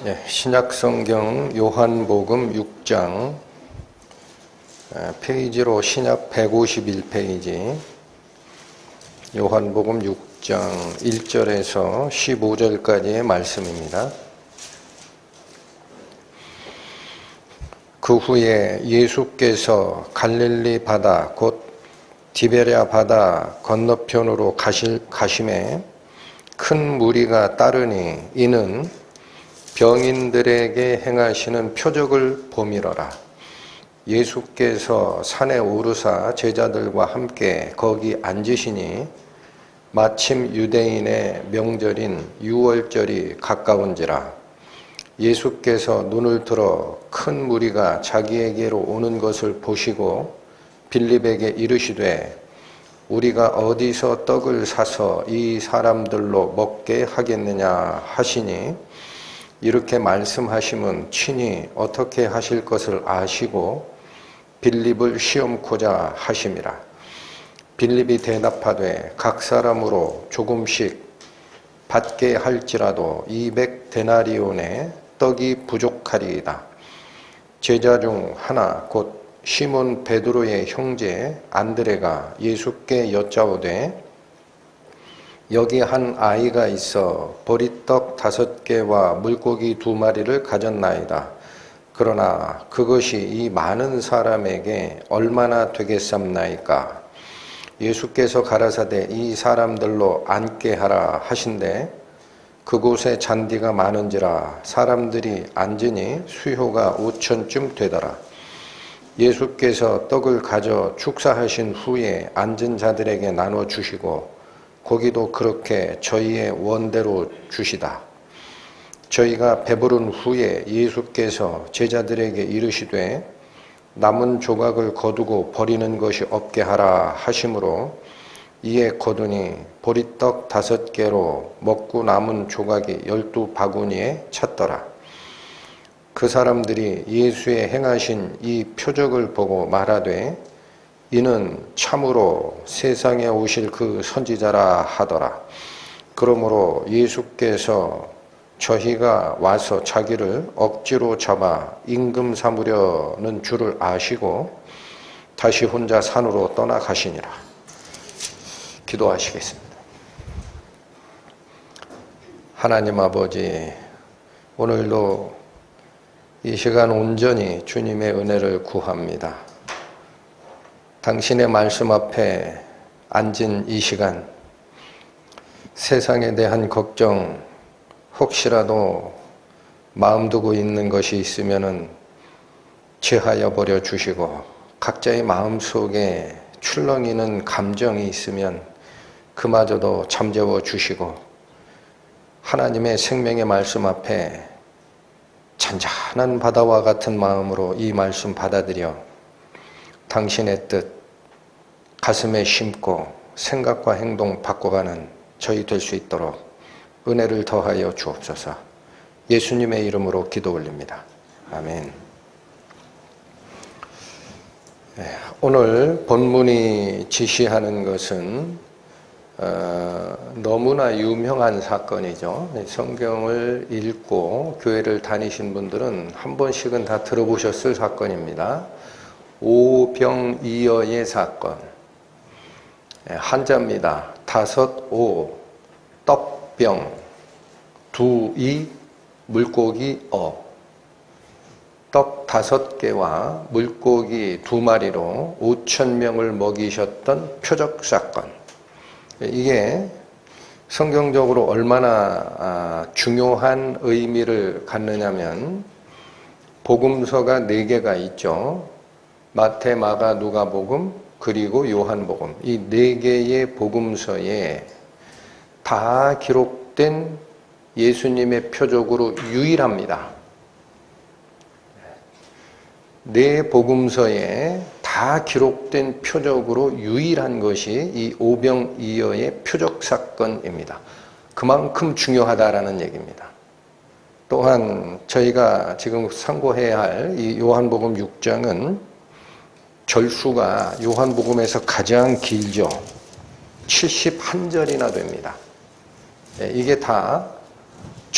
신약성경 요한복음 6장 페이지로 신약 151페이지 요한복음 6장 1절에서 15절까지의 말씀입니다. 그 후에 예수께서 갈릴리 바다 곧 디베랴 바다 건너편으로 가심에 큰 무리가 따르니 이는 병인들에게 행하시는 표적을 보미러라. 예수께서 산에 오르사 제자들과 함께 거기 앉으시니 마침 유대인의 명절인 유월절이 가까운지라. 예수께서 눈을 들어 큰 무리가 자기에게로 오는 것을 보시고 빌립에게 이르시되 우리가 어디서 떡을 사서 이 사람들로 먹게 하겠느냐 하시니 이렇게 말씀하심은 친히 어떻게 하실 것을 아시고 빌립을 시험코자 하심이라. 빌립이 대답하되 각 사람으로 조금씩 받게 할지라도 200데나리온의 떡이 부족하리이다. 제자 중 하나 곧 시몬 베드로의 형제 안드레가 예수께 여짜오되 여기 한 아이가 있어 보리떡 5개와 물고기 2마리를 가졌나이다. 그러나 그것이 이 많은 사람에게 얼마나 되겠삼나이까? 예수께서 가라사대 이 사람들로 앉게 하라 하신대 그곳에 잔디가 많은지라 사람들이 앉으니 수효가 5,000쯤 되더라. 예수께서 떡을 가져 축사하신 후에 앉은 자들에게 나눠 주시고 고기도 그렇게 저희의 원대로 주시다. 저희가 배부른 후에 예수께서 제자들에게 이르시되 남은 조각을 거두고 버리는 것이 없게 하라 하심으로 이에 거두니 보리떡 5개로 먹고 남은 조각이 12바구니에 찼더라. 그 사람들이 예수의 행하신 이 표적을 보고 말하되 이는 참으로 세상에 오실 그 선지자라 하더라. 그러므로 예수께서 저희가 와서 자기를 억지로 잡아 임금 삼으려는 줄을 아시고 다시 혼자 산으로 떠나가시니라. 기도하시겠습니다. 하나님 아버지, 오늘도 이 시간 온전히 주님의 은혜를 구합니다. 당신의 말씀 앞에 앉은 이 시간, 세상에 대한 걱정, 혹시라도 마음 두고 있는 것이 있으면은 제하여 버려 주시고, 각자의 마음 속에 출렁이는 감정이 있으면 그마저도 잠재워 주시고, 하나님의 생명의 말씀 앞에 잔잔한 바다와 같은 마음으로 이 말씀 받아들여 당신의 뜻 가슴에 심고 생각과 행동 바꿔가는 저희 될 수 있도록 은혜를 더하여 주옵소서. 예수님의 이름으로 기도 올립니다. 아멘. 오늘 본문이 지시하는 것은 너무나 유명한 사건이죠. 성경을 읽고 교회를 다니신 분들은 한 번씩은 다 들어보셨을 사건입니다. 오병이어의 사건. 한자입니다. 5오, 떡병, 2이, 물고기 떡 5개와 물고기 2마리로 5,000명을 먹이셨던 표적 사건. 이게 성경적으로 얼마나 중요한 의미를 갖느냐면 복음서가 4개가 있죠. 마태, 마가, 누가복음, 그리고 요한복음. 이 4개의 복음서에 다 기록된 예수님의 표적으로 유일합니다. 4 복음서에 다 기록된 표적으로 유일한 것이 이 오병이어의 표적 사건입니다. 그만큼 중요하다라는 얘기입니다. 또한 저희가 지금 상고해야 할 이 요한복음 6장은 절수가 요한복음에서 가장 길죠. 71절이나 됩니다. 이게 다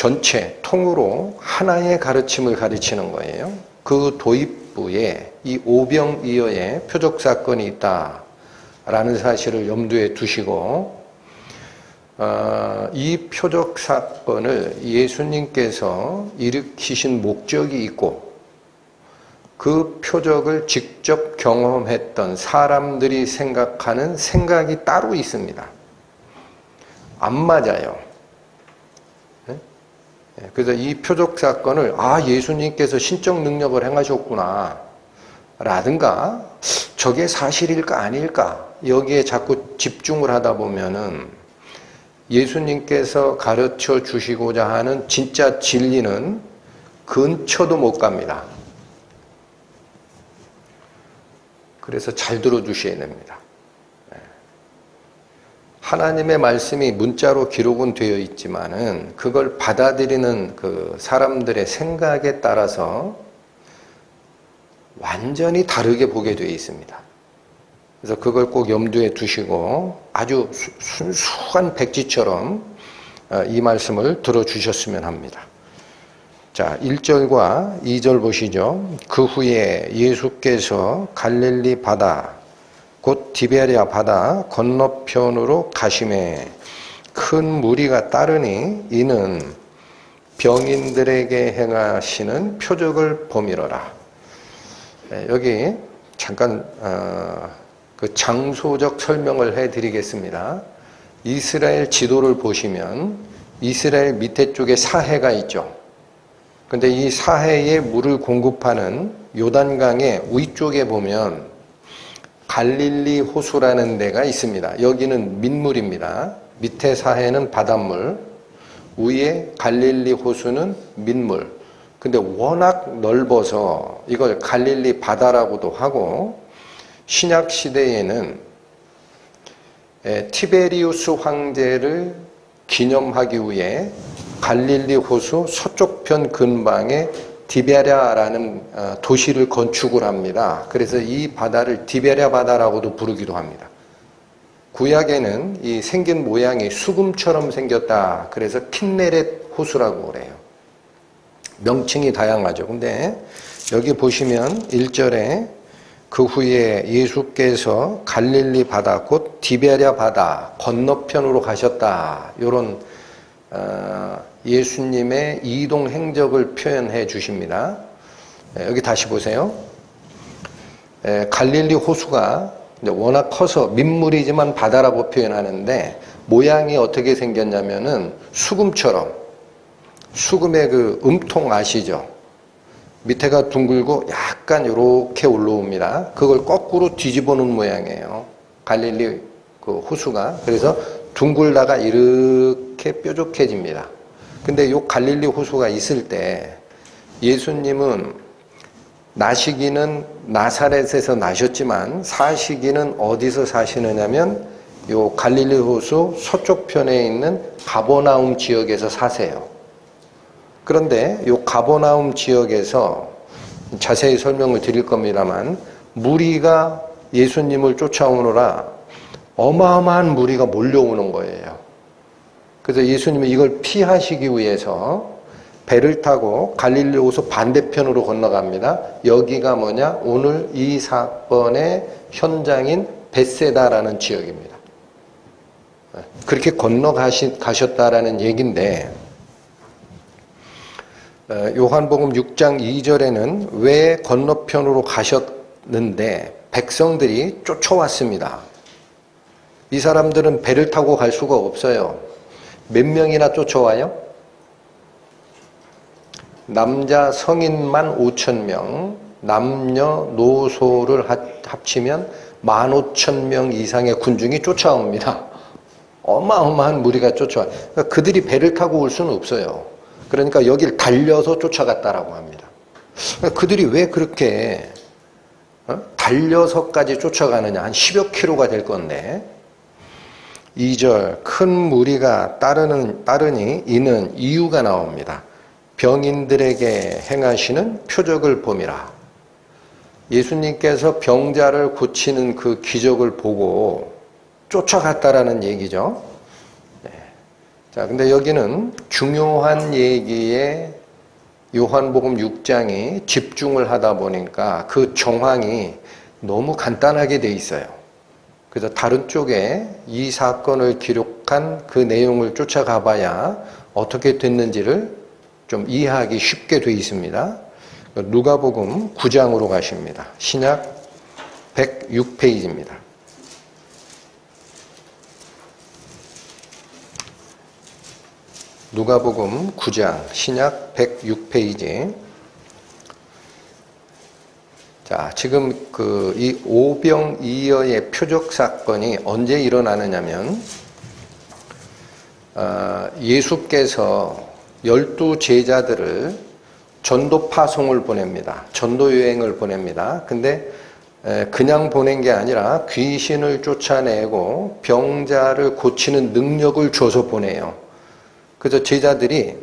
전체 통으로 하나의 가르침을 가르치는 거예요. 그 도입부에 이 오병이어의 표적 사건이 있다라는 사실을 염두에 두시고 이 표적 사건을 예수님께서 일으키신 목적이 있고 그 표적을 직접 경험했던 사람들이 생각하는 생각이 따로 있습니다. 안 맞아요. 그래서 이 표적 사건을 예수님께서 신적 능력을 행하셨구나 라든가 저게 사실일까 아닐까 여기에 자꾸 집중을 하다 보면은 예수님께서 가르쳐 주시고자 하는 진짜 진리는 근처도 못 갑니다. 그래서 잘 들어주셔야 됩니다. 하나님의 말씀이 문자로 기록은 되어 있지만은 그걸 받아들이는 그 사람들의 생각에 따라서 완전히 다르게 보게 되어 있습니다. 그래서 그걸 꼭 염두에 두시고 아주 순수한 백지처럼 이 말씀을 들어주셨으면 합니다. 자, 1절과 2절 보시죠. 그 후에 예수께서 갈릴리 바다 곧 디베랴 바다 건너편으로 가심에 큰 무리가 따르니 이는 병인들에게 행하시는 표적을 보미러라. 여기 잠깐 그 장소적 설명을 해드리겠습니다. 이스라엘 지도를 보시면 이스라엘 밑에 쪽에 사해가 있죠. 근데 이 사해에 물을 공급하는 요단강의 위쪽에 보면 갈릴리 호수라는 데가 있습니다. 여기는 민물입니다. 밑에 사해는 바닷물, 위에 갈릴리 호수는 민물. 근데 워낙 넓어서 이걸 갈릴리 바다라고도 하고 신약 시대에는 티베리우스 황제를 기념하기 위해 갈릴리 호수 서쪽편 근방에 디베랴라는 도시를 건축을 합니다. 그래서 이 바다를 디베랴 바다라고도 부르기도 합니다. 구약에는 이 생긴 모양이 수금처럼 생겼다. 그래서 킨네렛 호수라고 그래요. 명칭이 다양하죠. 근데 여기 보시면 1절에 그 후에 예수께서 갈릴리 바다 곧 디베랴 바다 건너편으로 가셨다. 이런 예수님의 이동 행적을 표현해 주십니다. 여기 다시 보세요. 갈릴리 호수가 워낙 커서 민물이지만 바다라고 표현하는데 모양이 어떻게 생겼냐면은 수금처럼 수금의 그 음통 아시죠? 밑에가 둥글고 약간 이렇게 올라옵니다. 그걸 거꾸로 뒤집어 놓은 모양이에요. 갈릴리 그 호수가. 그래서 둥글다가 이렇게 뾰족해집니다. 근데 요 갈릴리 호수가 있을 때 예수님은 나시기는 나사렛에서 나셨지만 사시기는 어디서 사시느냐면 요 갈릴리 호수 서쪽 편에 있는 가버나움 지역에서 사세요. 그런데 요 가버나움 지역에서 자세히 설명을 드릴 겁니다만 무리가 예수님을 쫓아오느라 어마어마한 무리가 몰려오는 거예요. 그래서 예수님은 이걸 피하시기 위해서 배를 타고 갈릴리 호수 반대편으로 건너갑니다. 여기가 뭐냐? 오늘 이 사건의 현장인 벳세다라는 지역입니다. 그렇게 건너가셨다라는 얘기인데 요한복음 6장 2절에는 왜 건너편으로 가셨는데 백성들이 쫓아왔습니다. 이 사람들은 배를 타고 갈 수가 없어요. 몇 명이나 쫓아와요? 남자 성인만 5,000명, 남녀노소를 합치면 15,000명 이상의 군중이 쫓아옵니다. 어마어마한 무리가 쫓아와요. 그러니까 그들이 배를 타고 올 수는 없어요. 그러니까 여길 달려서 쫓아갔다라고 합니다. 그러니까 그들이 왜 그렇게 달려서까지 쫓아가느냐. 한 10여 킬로가 될 건데 2절 큰 무리가 따르니 이는 이유가 나옵니다. 병인들에게 행하시는 표적을 봄이라. 예수님께서 병자를 고치는 그 기적을 보고 쫓아갔다라는 얘기죠. 자, 근데 여기는 중요한 얘기에 요한복음 6장이 집중을 하다 보니까 그 정황이 너무 간단하게 돼 있어요. 그래서 다른 쪽에 이 사건을 기록한 그 내용을 쫓아가 봐야 어떻게 됐는지를 좀 이해하기 쉽게 돼 있습니다. 누가복음 9장으로 가십니다. 신약 106페이지입니다. 누가복음 9장 신약 106페이지. 자, 지금 이 오병이어의 표적 사건이 언제 일어나느냐면 예수께서 12 제자들을 전도 파송을 보냅니다. 전도 여행을 보냅니다. 근데 그냥 보낸 게 아니라 귀신을 쫓아내고 병자를 고치는 능력을 줘서 보내요. 그래서 제자들이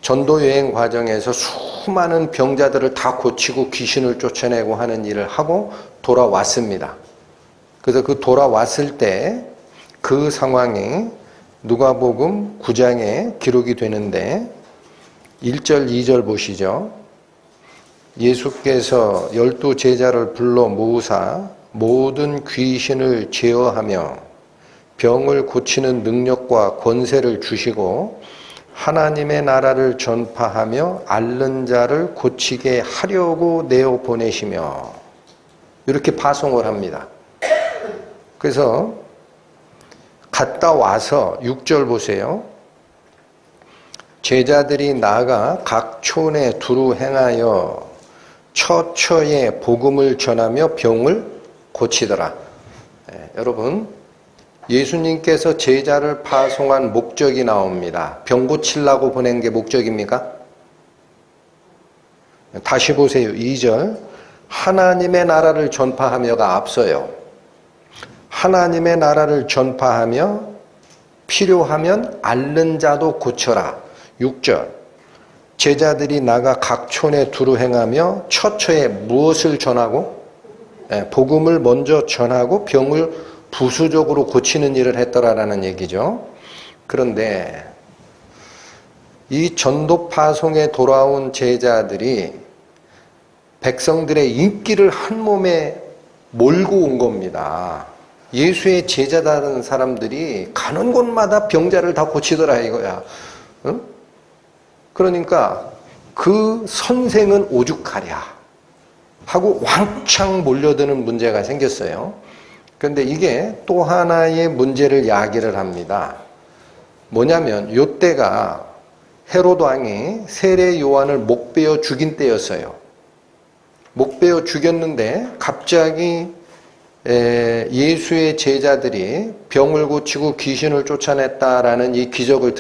전도 여행 과정에서 수많은 병자들을 다 고치고 귀신을 쫓아내고 하는 일을 하고 돌아왔습니다. 그래서 그 돌아왔을 때 그 상황이 누가복음 9장에 기록이 되는데 1절, 2절 보시죠. 예수께서 12 제자를 불러 모으사 모든 귀신을 제어하며 병을 고치는 능력과 권세를 주시고 하나님의 나라를 전파하며 앓는 자를 고치게 하려고 내어 보내시며 이렇게 파송을 합니다. 그래서 갔다 와서 6절 보세요. 제자들이 나가 각 촌에 두루 행하여 처처에 복음을 전하며 병을 고치더라. 여러분, 예수님께서 제자를 파송한 목적이 나옵니다. 병 고치려고 보낸 게 목적입니까? 다시 보세요. 2절. 하나님의 나라를 전파하며가 앞서요. 하나님의 나라를 전파하며 필요하면 앓는 자도 고쳐라. 6절. 제자들이 나가 각 촌에 두루 행하며 처처에 무엇을 전하고? 복음을 먼저 전하고 병을 부수적으로 고치는 일을 했더라라는 얘기죠. 그런데 이 전도 파송에 돌아온 제자들이 백성들의 인기를 한 몸에 몰고 온 겁니다. 예수의 제자다는 사람들이 가는 곳마다 병자를 다 고치더라 이거야. 응? 그러니까 그 선생은 오죽하랴 하고 왕창 몰려드는 문제가 생겼어요. 그런데 이게 또 하나의 문제를 야기를 합니다. 뭐냐면 요때가 헤롯 왕이 세례 요한을 목베어 죽인 때였어요. 목베어 죽였는데 갑자기 예수의 제자들이 병을 고치고 귀신을 쫓아냈다라는 이 기적을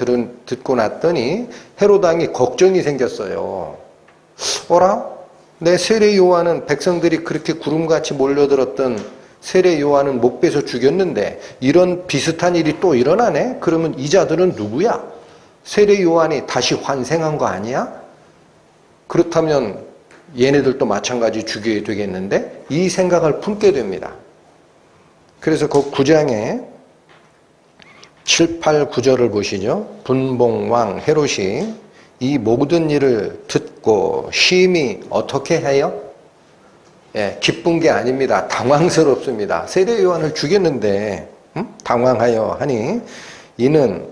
듣고 났더니 헤롯 왕이 걱정이 생겼어요. 어라? 내 세례 요한은 백성들이 그렇게 구름같이 몰려들었던 세례 요한은 목베서 죽였는데 이런 비슷한 일이 또 일어나네? 그러면 이 자들은 누구야? 세례 요한이 다시 환생한 거 아니야? 그렇다면 얘네들도 마찬가지 죽여야 되겠는데? 이 생각을 품게 됩니다. 그래서 그 9장에 7, 8, 9절을 보시죠. 분봉왕 헤롯이 이 모든 일을 듣고 심히 어떻게 해요? 기쁜 게 아닙니다. 당황스럽습니다. 세례 요한을 죽였는데 당황하여 하니 이는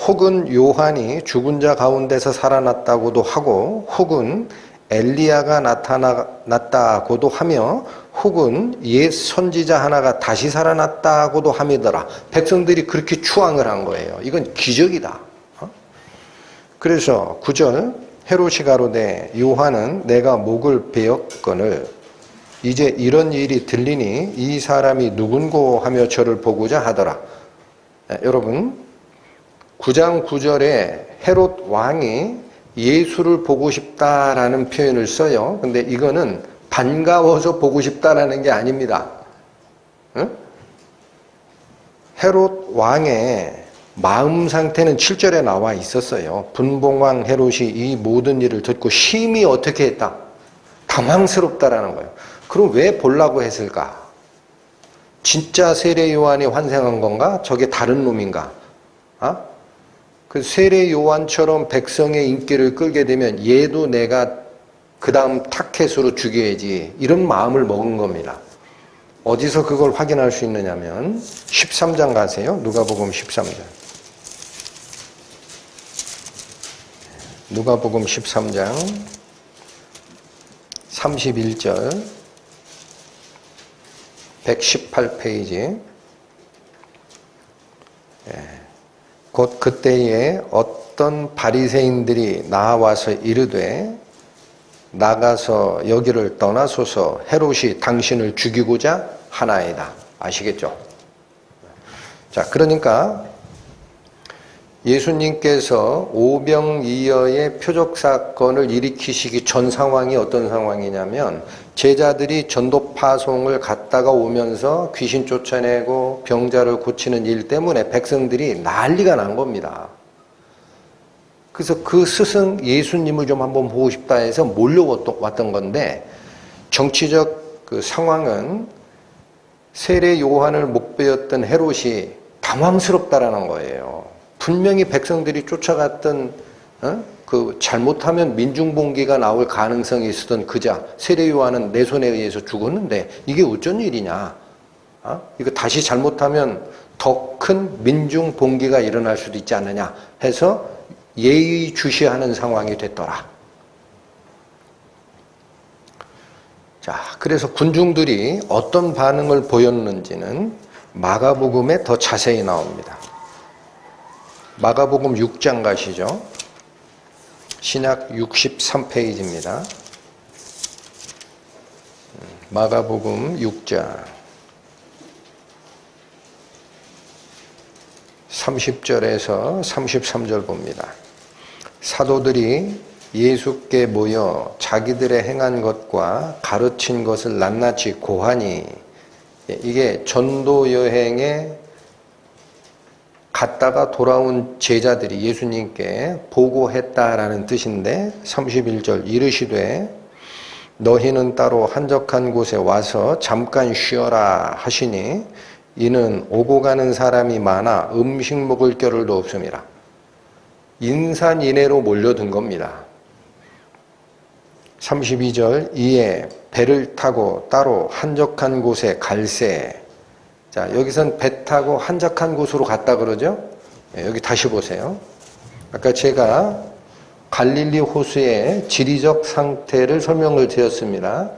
혹은 요한이 죽은 자 가운데서 살아났다고도 하고 혹은 엘리야가 나타났다고도 하며 혹은 옛 선지자 하나가 다시 살아났다고도 함이더라. 백성들이 그렇게 추앙을 한 거예요. 이건 기적이다. 그래서 9절 헤롯이 가로되 요한은 내가 목을 베었거늘 이제 이런 일이 들리니 이 사람이 누군고 하며 저를 보고자 하더라. 여러분 9장 9절에 헤롯 왕이 예수를 보고 싶다라는 표현을 써요. 근데 이거는 반가워서 보고 싶다라는 게 아닙니다. 응? 헤롯 왕의 마음 상태는 7절에 나와 있었어요. 분봉왕 헤롯이 이 모든 일을 듣고 심히 어떻게 했다? 당황스럽다라는 거예요. 그럼 왜 보려고 했을까? 진짜 세례 요한이 환생한 건가? 저게 다른 놈인가? 그 세례 요한처럼 백성의 인기를 끌게 되면 얘도 내가 그 다음 타켓으로 죽여야지, 이런 마음을 먹은 겁니다. 어디서 그걸 확인할 수 있느냐면 13장 가세요. 누가복음 13장. 누가복음 13장 31절 118페이지. 곧 그때에 어떤 바리새인들이 나와서 이르되 나가서 여기를 떠나소서, 헤롯이 당신을 죽이고자 하나이다. 아시겠죠? 자, 그러니까 예수님께서 오병이어의 표적 사건을 일으키시기 전 상황이 어떤 상황이냐면, 제자들이 전도 파송을 갔다가 오면서 귀신 쫓아내고 병자를 고치는 일 때문에 백성들이 난리가 난 겁니다. 그래서 그 스승 예수님을 좀 한번 보고 싶다 해서 몰려왔던 건데, 정치적 그 상황은 세례 요한을 목베었던 헤롯이 당황스럽다라는 거예요. 분명히 백성들이 쫓아갔던 그 잘못하면 민중봉기가 나올 가능성이 있었던 그자 세례 요한은 내 손에 의해서 죽었는데 이게 어쩐 일이냐? 이거 다시 잘못하면 더 큰 민중봉기가 일어날 수도 있지 않느냐 해서 예의주시하는 상황이 됐더라. 자, 그래서 군중들이 어떤 반응을 보였는지는 마가복음에 더 자세히 나옵니다. 마가복음 6장 가시죠. 신약 63페이지입니다. 마가복음 6장 30절에서 33절 봅니다. 사도들이 예수께 모여 자기들의 행한 것과 가르친 것을 낱낱이 고하니, 이게 전도 여행에 갔다가 돌아온 제자들이 예수님께 보고했다라는 뜻인데, 31절 이르시되 너희는 따로 한적한 곳에 와서 잠깐 쉬어라 하시니, 이는 오고 가는 사람이 많아 음식 먹을 겨를도 없음이라. 인산인해로 몰려든 겁니다. 32절 이에 배를 타고 따로 한적한 곳에 갈새. 자, 여기선 배 타고 한적한 곳으로 갔다 그러죠? 여기 다시 보세요. 아까 제가 갈릴리 호수의 지리적 상태를 설명을 드렸습니다.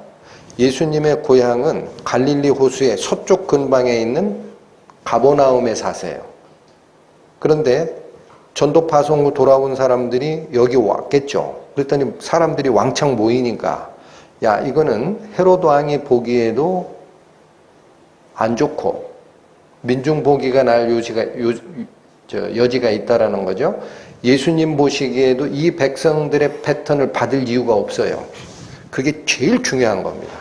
예수님의 고향은 갈릴리 호수의 서쪽 근방에 있는 가버나움에 사세요. 그런데 전도 파송으로 돌아온 사람들이 여기 왔겠죠. 그랬더니 사람들이 왕창 모이니까, 야, 이거는 헤롯 왕이 보기에도 안 좋고 민중 보기가 날 여지가 있다라는 거죠. 예수님 보시기에도 이 백성들의 패턴을 받을 이유가 없어요. 그게 제일 중요한 겁니다.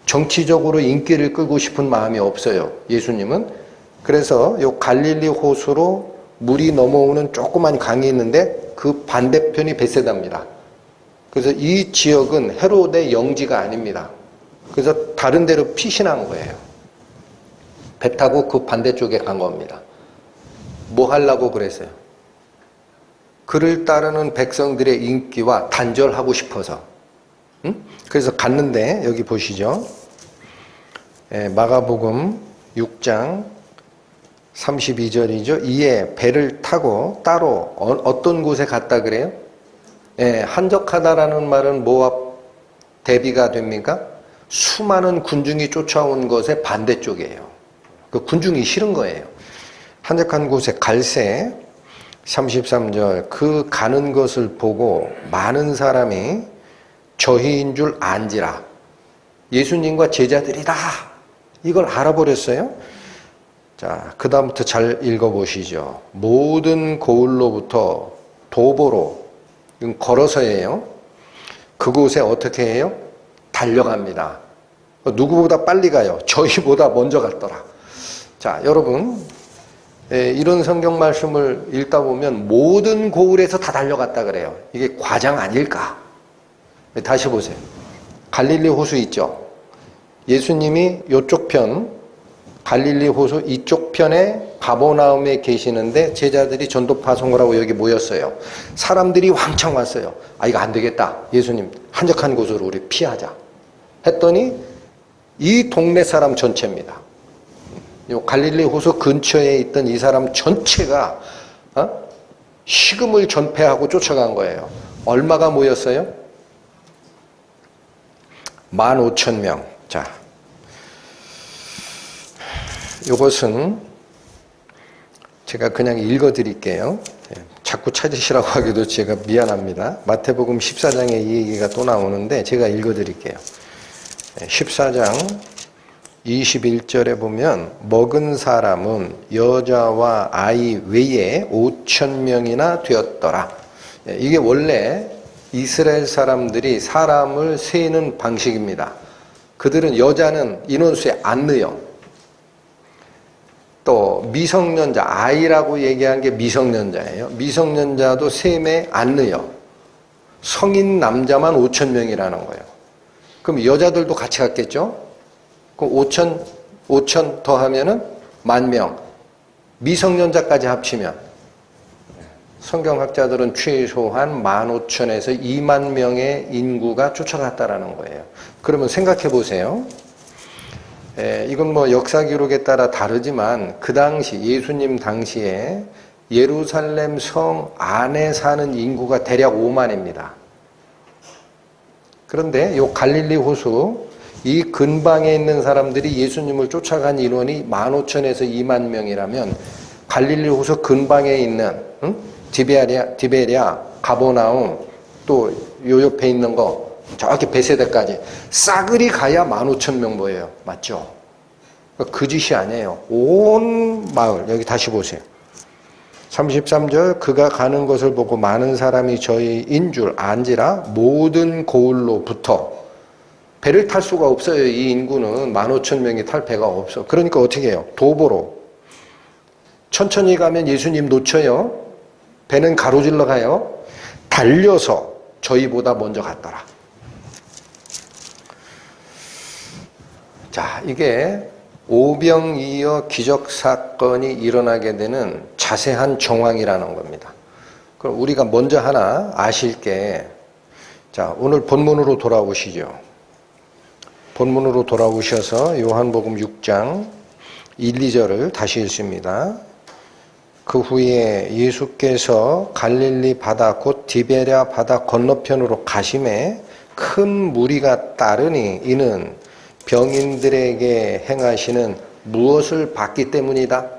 정치적으로 인기를 끌고 싶은 마음이 없어요, 예수님은. 그래서 요 갈릴리 호수로 물이 넘어오는 조그만 강이 있는데 그 반대편이 벳세다입니다. 그래서 이 지역은 헤롯의 영지가 아닙니다. 그래서 다른 데로 피신한 거예요. 배 타고 그 반대쪽에 간 겁니다. 뭐 하려고 그랬어요? 그를 따르는 백성들의 인기와 단절하고 싶어서. 그래서 갔는데 여기 보시죠. 마가복음 6장 32절이죠. 이에 배를 타고 따로 어떤 곳에 갔다 그래요? 한적하다라는 말은 뭐와 대비가 됩니까? 수많은 군중이 쫓아온 것의 반대쪽이에요. 그 군중이 싫은 거예요. 한적한 곳에 갈새. 33절 그 가는 것을 보고 많은 사람이 저희인 줄 안지라. 예수님과 제자들이다, 이걸 알아버렸어요. 자, 그 다음부터 잘 읽어보시죠. 모든 고을로부터 도보로, 이건 걸어서예요. 그곳에 어떻게 해요? 달려갑니다. 누구보다 빨리 가요. 저희보다 먼저 갔더라. 자, 여러분, 이런 성경 말씀을 읽다 보면 모든 고을에서 다 달려갔다 그래요. 이게 과장 아닐까? 다시 보세요. 갈릴리 호수 있죠? 예수님이 이쪽 편, 갈릴리 호수 이쪽 편에 가버나움에 계시는데 제자들이 전도파송을 하고 여기 모였어요. 사람들이 왕창 왔어요. 아, 이거 안 되겠다. 예수님, 한적한 곳으로 우리 피하자. 했더니 이 동네 사람 전체입니다. 요 갈릴리 호수 근처에 있던 이 사람 전체가 식음을 전폐하고 쫓아간 거예요. 얼마가 모였어요? 15,000명. 자, 이것은 제가 그냥 읽어드릴게요. 자꾸 찾으시라고 하기도 제가 미안합니다. 마태복음 14장에 이 얘기가 또 나오는데 제가 읽어드릴게요. 14장 21절에 보면 먹은 사람은 여자와 아이 외에 5,000명이나 되었더라. 이게 원래 이스라엘 사람들이 사람을 세는 방식입니다. 그들은 여자는 인원수에 안 넣어요. 또 미성년자, 아이라고 얘기한 게 미성년자예요. 미성년자도 셈에 안 넣어요. 성인 남자만 5,000명이라는 거예요. 그럼 여자들도 같이 갔겠죠? 그럼 5,000 더하면은 10,000명. 미성년자까지 합치면 성경학자들은 최소한 15,000에서 2만 명의 인구가 쫓아갔다라는 거예요. 그러면 생각해 보세요. 이건 뭐 역사 기록에 따라 다르지만 그 당시 예수님 당시에 예루살렘 성 안에 사는 인구가 대략 5만입니다. 그런데 요 갈릴리 호수 이 근방에 있는 사람들이 예수님을 쫓아간 인원이 15,000에서 2만 명이라면 갈릴리 호수 근방에 있는 디베랴, 가버나움 또 요 옆에 있는 거 저렇게 베세다까지 싸그리 가야 15,000명 모여요. 맞죠? 그 짓이 아니에요. 온 마을, 여기 다시 보세요. 33절, 그가 가는 것을 보고 많은 사람이 저희인 줄 안지라 모든 고을로부터 배를 탈 수가 없어요. 이 인구는 15,000명이 탈 배가 없어. 그러니까 어떻게 해요? 도보로. 천천히 가면 예수님 놓쳐요. 배는 가로질러 가요. 달려서 저희보다 먼저 갔더라. 자, 이게 오병이어 기적사건이 일어나게 되는 자세한 정황이라는 겁니다. 그럼 우리가 먼저 하나 아실 게, 자, 오늘 본문으로 돌아오시죠. 본문으로 돌아오셔서 요한복음 6장 1, 2절을 다시 읽습니다. 그 후에 예수께서 갈릴리 바다 곧 디베랴 바다 건너편으로 가심에 큰 무리가 따르니 이는 병인들에게 행하시는 무엇을 받기 때문이다.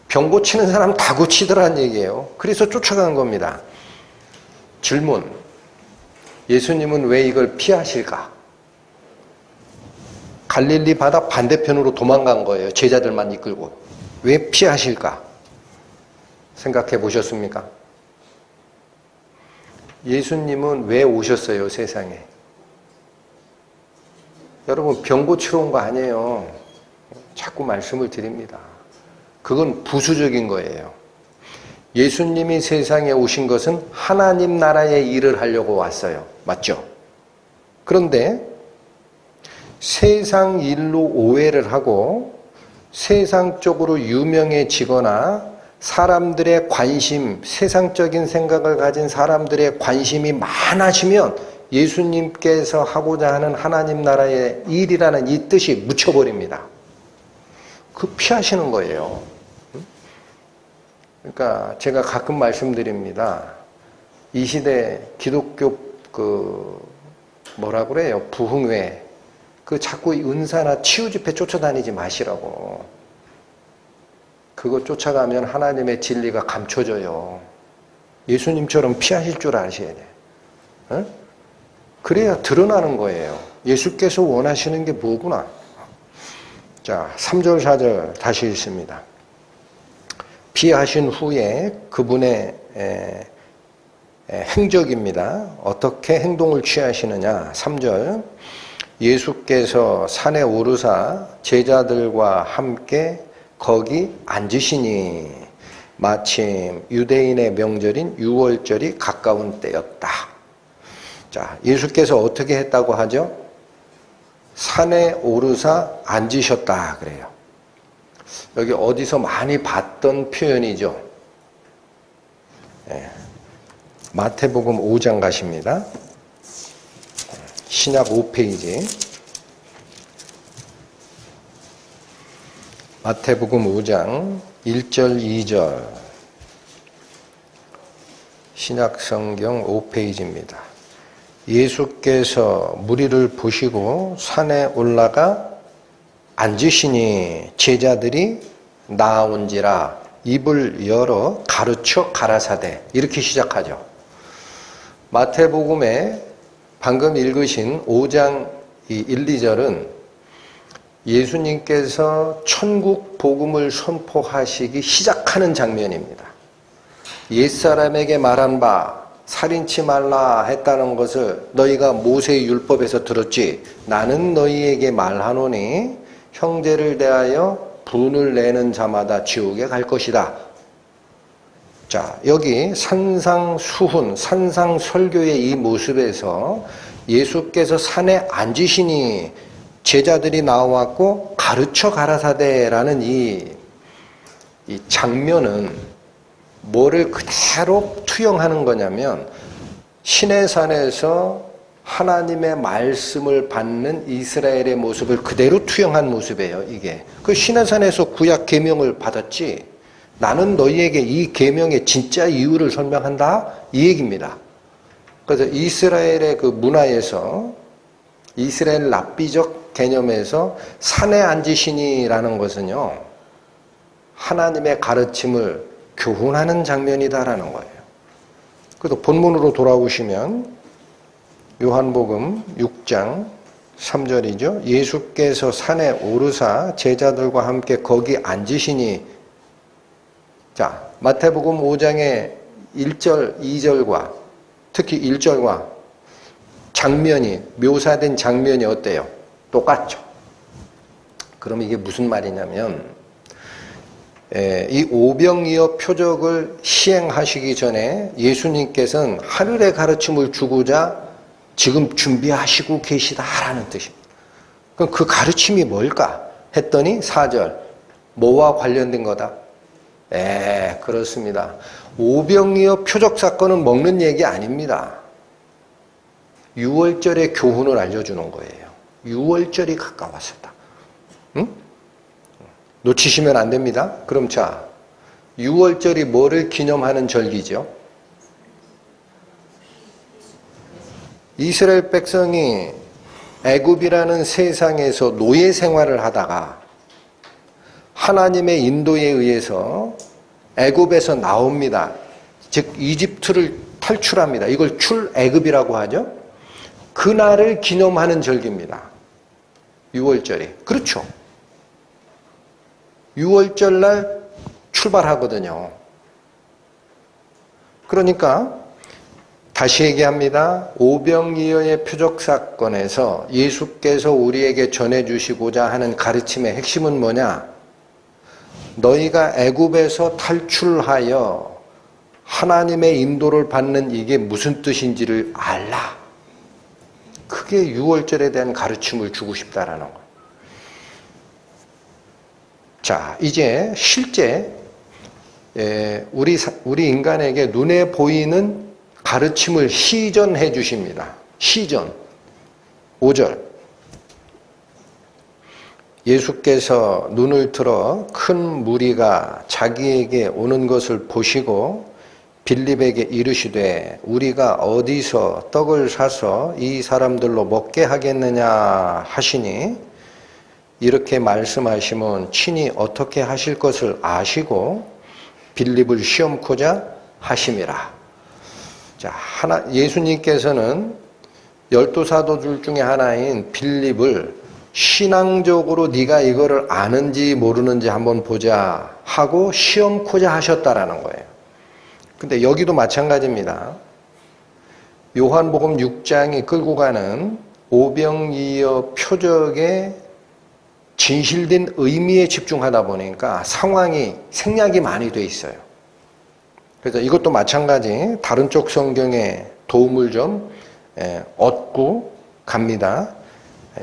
병 고치는 사람 다 고치더란 얘기예요. 그래서 쫓아간 겁니다. 질문, 예수님은 왜 이걸 피하실까? 갈릴리 바다 반대편으로 도망간 거예요. 제자들만 이끌고. 왜 피하실까? 생각해 보셨습니까? 예수님은 왜 오셨어요, 세상에? 여러분, 병 고치러 온 거 아니에요. 자꾸 말씀을 드립니다. 그건 부수적인 거예요. 예수님이 세상에 오신 것은 하나님 나라의 일을 하려고 왔어요. 맞죠? 그런데 세상 일로 오해를 하고 세상적으로 유명해지거나 사람들의 관심, 세상적인 생각을 가진 사람들의 관심이 많아지면 예수님께서 하고자 하는 하나님 나라의 일이라는 이 뜻이 묻혀버립니다. 그 피하시는 거예요. 그러니까 제가 가끔 말씀드립니다. 이 시대 기독교 뭐라 그래요? 부흥회. 자꾸 은사나 치유 집회 쫓아다니지 마시라고. 그거 쫓아가면 하나님의 진리가 감춰져요. 예수님처럼 피하실 줄 아셔야 돼. 어? 그래야 드러나는 거예요. 예수께서 원하시는 게 뭐구나. 자, 3절, 4절 다시 읽습니다. 피하신 후에 그분의 행적입니다. 어떻게 행동을 취하시느냐. 3절. 예수께서 산에 오르사 제자들과 함께 거기 앉으시니 마침 유대인의 명절인 유월절이 가까운 때였다. 자, 예수께서 어떻게 했다고 하죠? 산에 오르사 앉으셨다 그래요. 여기 어디서 많이 봤던 표현이죠. 예. 마태복음 5장 가십니다. 신약 5페이지. 마태복음 5장 1절 2절. 신약 성경 5페이지입니다. 예수께서 무리를 보시고 산에 올라가 앉으시니 제자들이 나온지라 입을 열어 가르쳐 가라사대. 이렇게 시작하죠. 마태복음에 방금 읽으신 5장 1, 2절은 예수님께서 천국 복음을 선포하시기 시작하는 장면입니다. 옛사람에게 말한 바 살인치 말라 했다는 것을 너희가 모세의 율법에서 들었지. 나는 너희에게 말하노니 형제를 대하여 분을 내는 자마다 지옥에 갈 것이다. 자, 여기 산상수훈, 산상설교의 이 모습에서 예수께서 산에 앉으시니 제자들이 나왔고 가르쳐 가라사대라는 이 장면은 뭐를 그대로 투영하는 거냐면 시내산에서 하나님의 말씀을 받는 이스라엘의 모습을 그대로 투영한 모습이에요. 이게 그 시내산에서 구약 계명을 받았지 나는 너희에게 이 계명의 진짜 이유를 설명한다 이 얘기입니다. 그래서 이스라엘의 그 문화에서 이스라엘 랍비적 개념에서 산에 앉으시니라는 것은요 하나님의 가르침을 교훈하는 장면이다라는 거예요. 그래서 본문으로 돌아오시면 요한복음 6장 3절이죠. 예수께서 산에 오르사 제자들과 함께 거기 앉으시니 자 마태복음 5장의 1절 2절과 특히 1절과 장면이 묘사된 장면이 어때요? 똑같죠. 그럼 이게 무슨 말이냐면 이 오병이어 표적을 시행하시기 전에 예수님께서는 하늘의 가르침을 주고자 지금 준비하시고 계시다라는 뜻입니다. 그럼 그 가르침이 뭘까? 했더니 4절 뭐와 관련된 거다? 그렇습니다. 오병이어 표적 사건은 먹는 얘기 아닙니다. 유월절의 교훈을 알려주는 거예요. 유월절이 가까웠었다. 응? 놓치시면 안 됩니다. 그럼 자, 유월절이 뭐를 기념하는 절기죠? 이스라엘 백성이 애굽이라는 세상에서 노예 생활을 하다가 하나님의 인도에 의해서 애굽에서 나옵니다. 즉 이집트를 탈출합니다. 이걸 출애굽이라고 하죠. 그날을 기념하는 절기입니다. 유월절이. 그렇죠. 유월절날 출발하거든요. 그러니까 다시 얘기합니다. 오병이어의 표적 사건에서 예수께서 우리에게 전해주시고자 하는 가르침의 핵심은 뭐냐? 너희가 애굽에서 탈출하여 하나님의 인도를 받는 이게 무슨 뜻인지를 알라. 그게 유월절에 대한 가르침을 주고 싶다라는 거예요. 자, 이제 실제 우리 인간에게 눈에 보이는 가르침을 시전해 주십니다. 시전. 5절. 예수께서 눈을 들어 큰 무리가 자기에게 오는 것을 보시고 빌립에게 이르시되 우리가 어디서 떡을 사서 이 사람들로 먹게 하겠느냐 하시니 이렇게 말씀하시면 친히 어떻게 하실 것을 아시고 빌립을 시험코자 하심이라. 자, 예수님께서는 12사도들 중에 하나인 빌립을 신앙적으로 네가 이거를 아는지 모르는지 한번 보자 하고 시험코자 하셨다라는 거예요. 근데 여기도 마찬가지입니다. 요한복음 6장이 끌고 가는 오병이어 표적의 진실된 의미에 집중하다 보니까 상황이 생략이 많이 돼 있어요. 그래서 이것도 마찬가지 다른 쪽 성경에 도움을 좀 얻고 갑니다.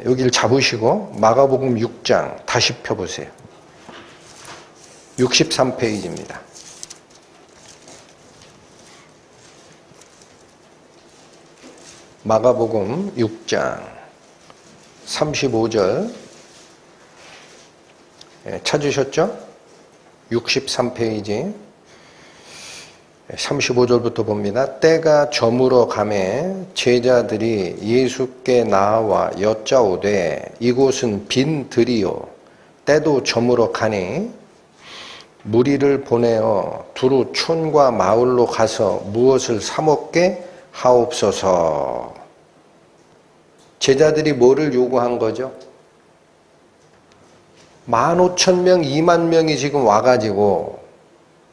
여기를 잡으시고 마가복음 6장 다시 펴보세요. 63페이지입니다. 마가복음 6장 35절 찾으셨죠? 63페이지 35절부터 봅니다. 때가 저물어 가매 제자들이 예수께 나와 여짜오되 이곳은 빈 들이요 때도 저물어 가니 무리를 보내어 두루 촌과 마을로 가서 무엇을 사 먹게 하옵소서. 제자들이 뭐를 요구한 거죠? 15,000명, 2만 명이 지금 와가지고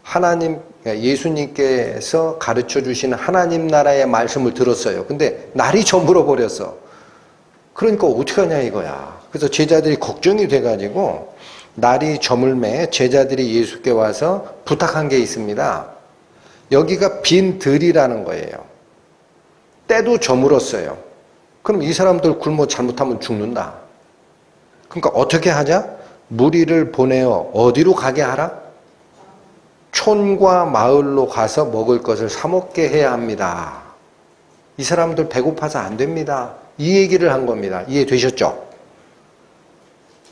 하나님, 예수님께서 가르쳐 주시는 하나님 나라의 말씀을 들었어요. 근데 날이 저물어 버렸어. 그러니까 어떻게 하냐 이거야. 그래서 제자들이 걱정이 돼가지고 날이 저물매 제자들이 예수께 와서 부탁한 게 있습니다. 여기가 빈 들이라는 거예요. 때도 저물었어요. 그럼 이 사람들 굶어 잘못하면 죽는다. 그러니까 어떻게 하자? 무리를 보내어 어디로 가게 하라? 촌과 마을로 가서 먹을 것을 사 먹게 해야 합니다. 이 사람들 배고파서 안 됩니다. 이 얘기를 한 겁니다. 이해되셨죠?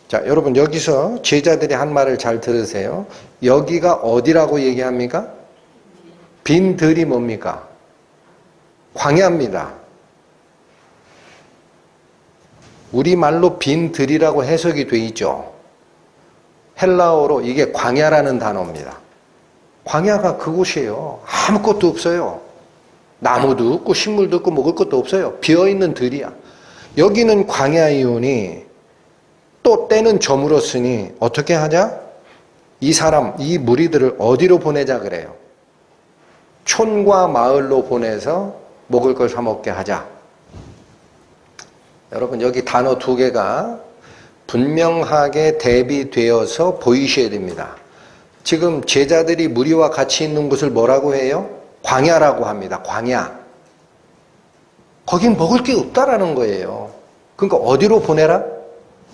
자, 여러분 여기서 제자들이 한 말을 잘 들으세요. 여기가 어디라고 얘기합니까? 빈 들이 뭡니까? 광야입니다. 우리말로 빈 들이라고 해석이 돼 있죠. 헬라어로 이게 광야라는 단어입니다. 광야가 그곳이에요. 아무것도 없어요. 나무도 없고 식물도 없고 먹을 것도 없어요. 비어있는 들이야. 여기는 광야이오니 또 때는 저물었으니 어떻게 하자? 이 사람, 이 무리들을 어디로 보내자 그래요? 촌과 마을로 보내서 먹을 걸 사 먹게 하자. 여러분 여기 단어 두 개가 분명하게 대비되어서 보이셔야 됩니다. 지금 제자들이 무리와 같이 있는 곳을 뭐라고 해요? 광야라고 합니다. 광야. 거긴 먹을 게 없다라는 거예요. 그러니까 어디로 보내라?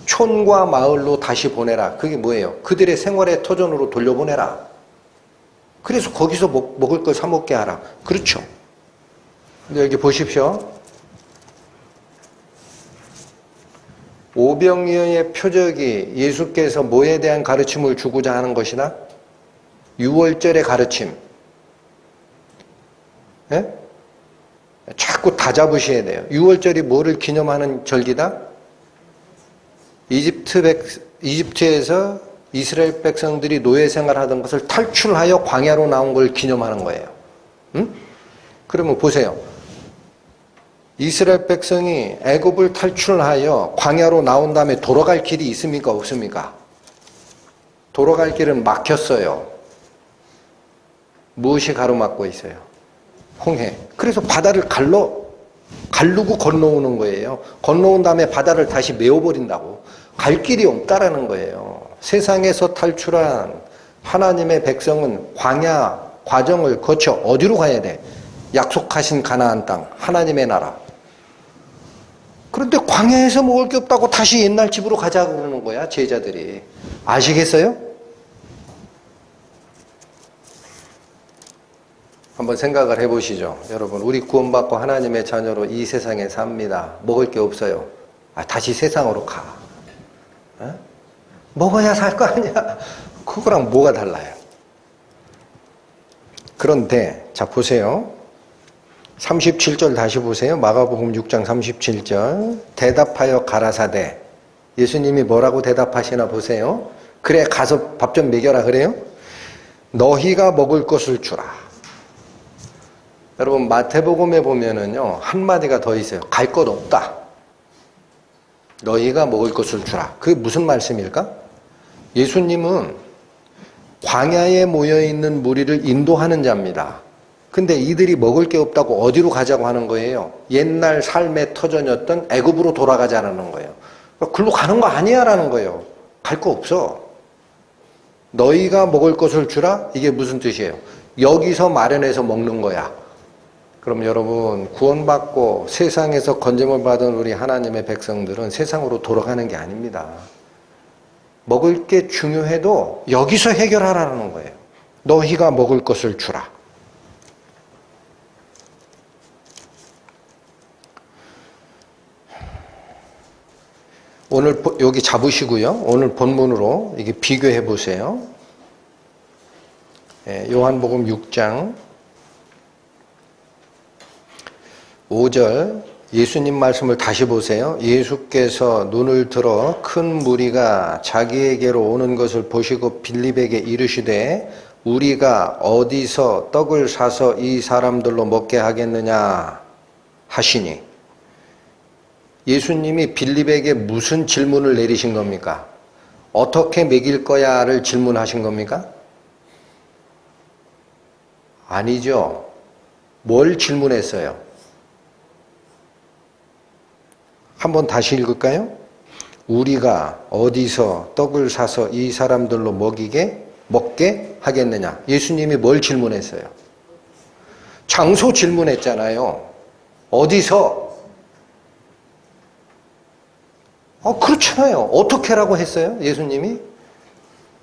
촌과 마을로 다시 보내라. 그게 뭐예요? 그들의 생활의 터전으로 돌려보내라. 그래서 거기서 먹을 걸 사 먹게 하라. 그렇죠. 근데 여기 보십시오. 오병이어의 표적이 예수께서 뭐에 대한 가르침을 주고자 하는 것이다? 유월절의 가르침. 예? 자꾸 다 잡으셔야 돼요. 유월절이 뭐를 기념하는 절기다? 이집트에서 이스라엘 백성들이 노예 생활하던 것을 탈출하여 광야로 나온 걸 기념하는 거예요. 응? 그러면 보세요. 이스라엘 백성이 애굽을 탈출하여 광야로 나온 다음에 돌아갈 길이 있습니까? 없습니까? 돌아갈 길은 막혔어요. 무엇이 가로막고 있어요? 홍해. 그래서 바다를 가르고 건너오는 거예요. 건너온 다음에 바다를 다시 메워버린다고. 갈 길이 없다라는 거예요. 세상에서 탈출한 하나님의 백성은 광야 과정을 거쳐 어디로 가야 돼? 약속하신 가나안 땅, 하나님의 나라. 그런데 광야에서 먹을 게 없다고 다시 옛날 집으로 가자고 그러는 거야, 제자들이. 아시겠어요? 한번 생각을 해보시죠. 여러분, 우리 구원받고 하나님의 자녀로 이 세상에 삽니다. 먹을 게 없어요. 다시 세상으로 가. 에? 먹어야 살 거 아니야. 그거랑 뭐가 달라요? 그런데 자 보세요. 37절 다시 보세요. 마가복음 6장 37절. 대답하여 가라사대. 예수님이 뭐라고 대답하시나 보세요. 그래 가서 밥 좀 먹여라 그래요? 너희가 먹을 것을 주라. 여러분 마태복음에 보면은요 한마디가 더 있어요. 갈 것 없다. 너희가 먹을 것을 주라. 그게 무슨 말씀일까? 예수님은 광야에 모여있는 무리를 인도하는 자입니다. 근데 이들이 먹을 게 없다고 어디로 가자고 하는 거예요? 옛날 삶의 터전이었던 애굽으로 돌아가자는 거예요. 글로 가는 거 아니야 라는 거예요. 갈 거 없어. 너희가 먹을 것을 주라? 이게 무슨 뜻이에요? 여기서 마련해서 먹는 거야. 그럼 여러분 구원받고 세상에서 건짐을 받은 우리 하나님의 백성들은 세상으로 돌아가는 게 아닙니다. 먹을 게 중요해도 여기서 해결하라는 거예요. 너희가 먹을 것을 주라. 오늘 여기 잡으시고요. 오늘 본문으로 이게 비교해 보세요. 요한복음 6장 5절 예수님 말씀을 다시 보세요. 예수께서 눈을 들어 큰 무리가 자기에게로 오는 것을 보시고 빌립에게 이르시되 우리가 어디서 떡을 사서 이 사람들로 먹게 하겠느냐 하시니, 예수님이 빌립에게 무슨 질문을 내리신 겁니까? 어떻게 먹일 거야를 질문하신 겁니까? 아니죠. 뭘 질문했어요? 한번 다시 읽을까요? 우리가 어디서 떡을 사서 이 사람들로 먹게 하겠느냐? 예수님이 뭘 질문했어요? 장소 질문했잖아요. 어디서? 그렇잖아요. 어떻게라고 했어요? 예수님이?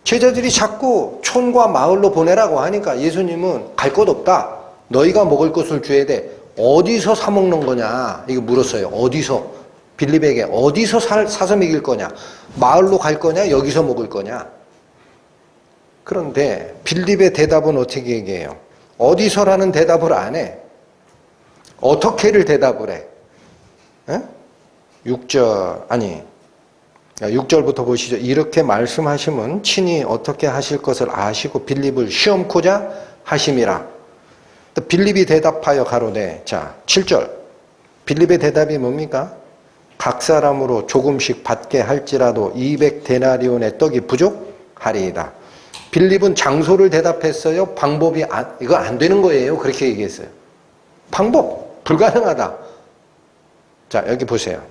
제자들이 자꾸 촌과 마을로 보내라고 하니까 예수님은 갈 곳 없다. 너희가 먹을 것을 줘야 돼. 어디서 사 먹는 거냐? 이거 물었어요. 어디서? 빌립에게 어디서 사서 먹일 거냐? 마을로 갈 거냐? 여기서 먹을 거냐? 그런데 빌립의 대답은 어떻게 얘기해요? 어디서라는 대답을 안 해. 어떻게를 대답을 해. 6절부터 보시죠. 이렇게 말씀하시면 친히 어떻게 하실 것을 아시고 빌립을 시험코자 하심이라. 빌립이 대답하여 가로되, 자 7절 빌립의 대답이 뭡니까? 각 사람으로 조금씩 받게 할지라도 200데나리온의 떡이 부족하리이다. 빌립은 장소를 대답했어요. 방법이 이거 안 되는 거예요. 그렇게 얘기했어요. 방법 불가능하다. 자 여기 보세요.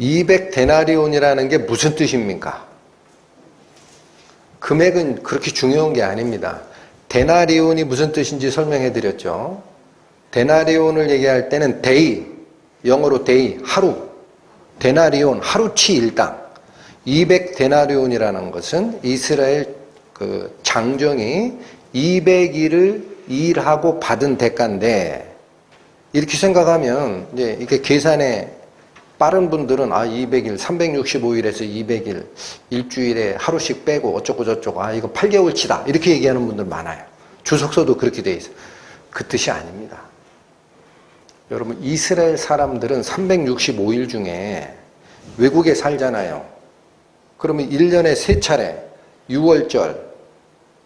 200데나리온이라는 게 무슨 뜻입니까? 금액은 그렇게 중요한 게 아닙니다. 데나리온이 무슨 뜻인지 설명해 드렸죠. 데나리온을 얘기할 때는 데이, 영어로 데이, 하루. 데나리온, 하루치 일당. 200데나리온이라는 것은 이스라엘 그 장정이 200일을 일하고 받은 대가인데, 이렇게 생각하면 이제 이렇게 계산에 빠른 분들은 200일, 365일에서 200일, 일주일에 하루씩 빼고 어쩌고 저쩌고 이거 8개월치다 이렇게 얘기하는 분들 많아요. 주석서도 그렇게 돼 있어요. 그 뜻이 아닙니다. 여러분 이스라엘 사람들은 365일 중에 외국에 살잖아요. 그러면 1년에 3차례 6월절,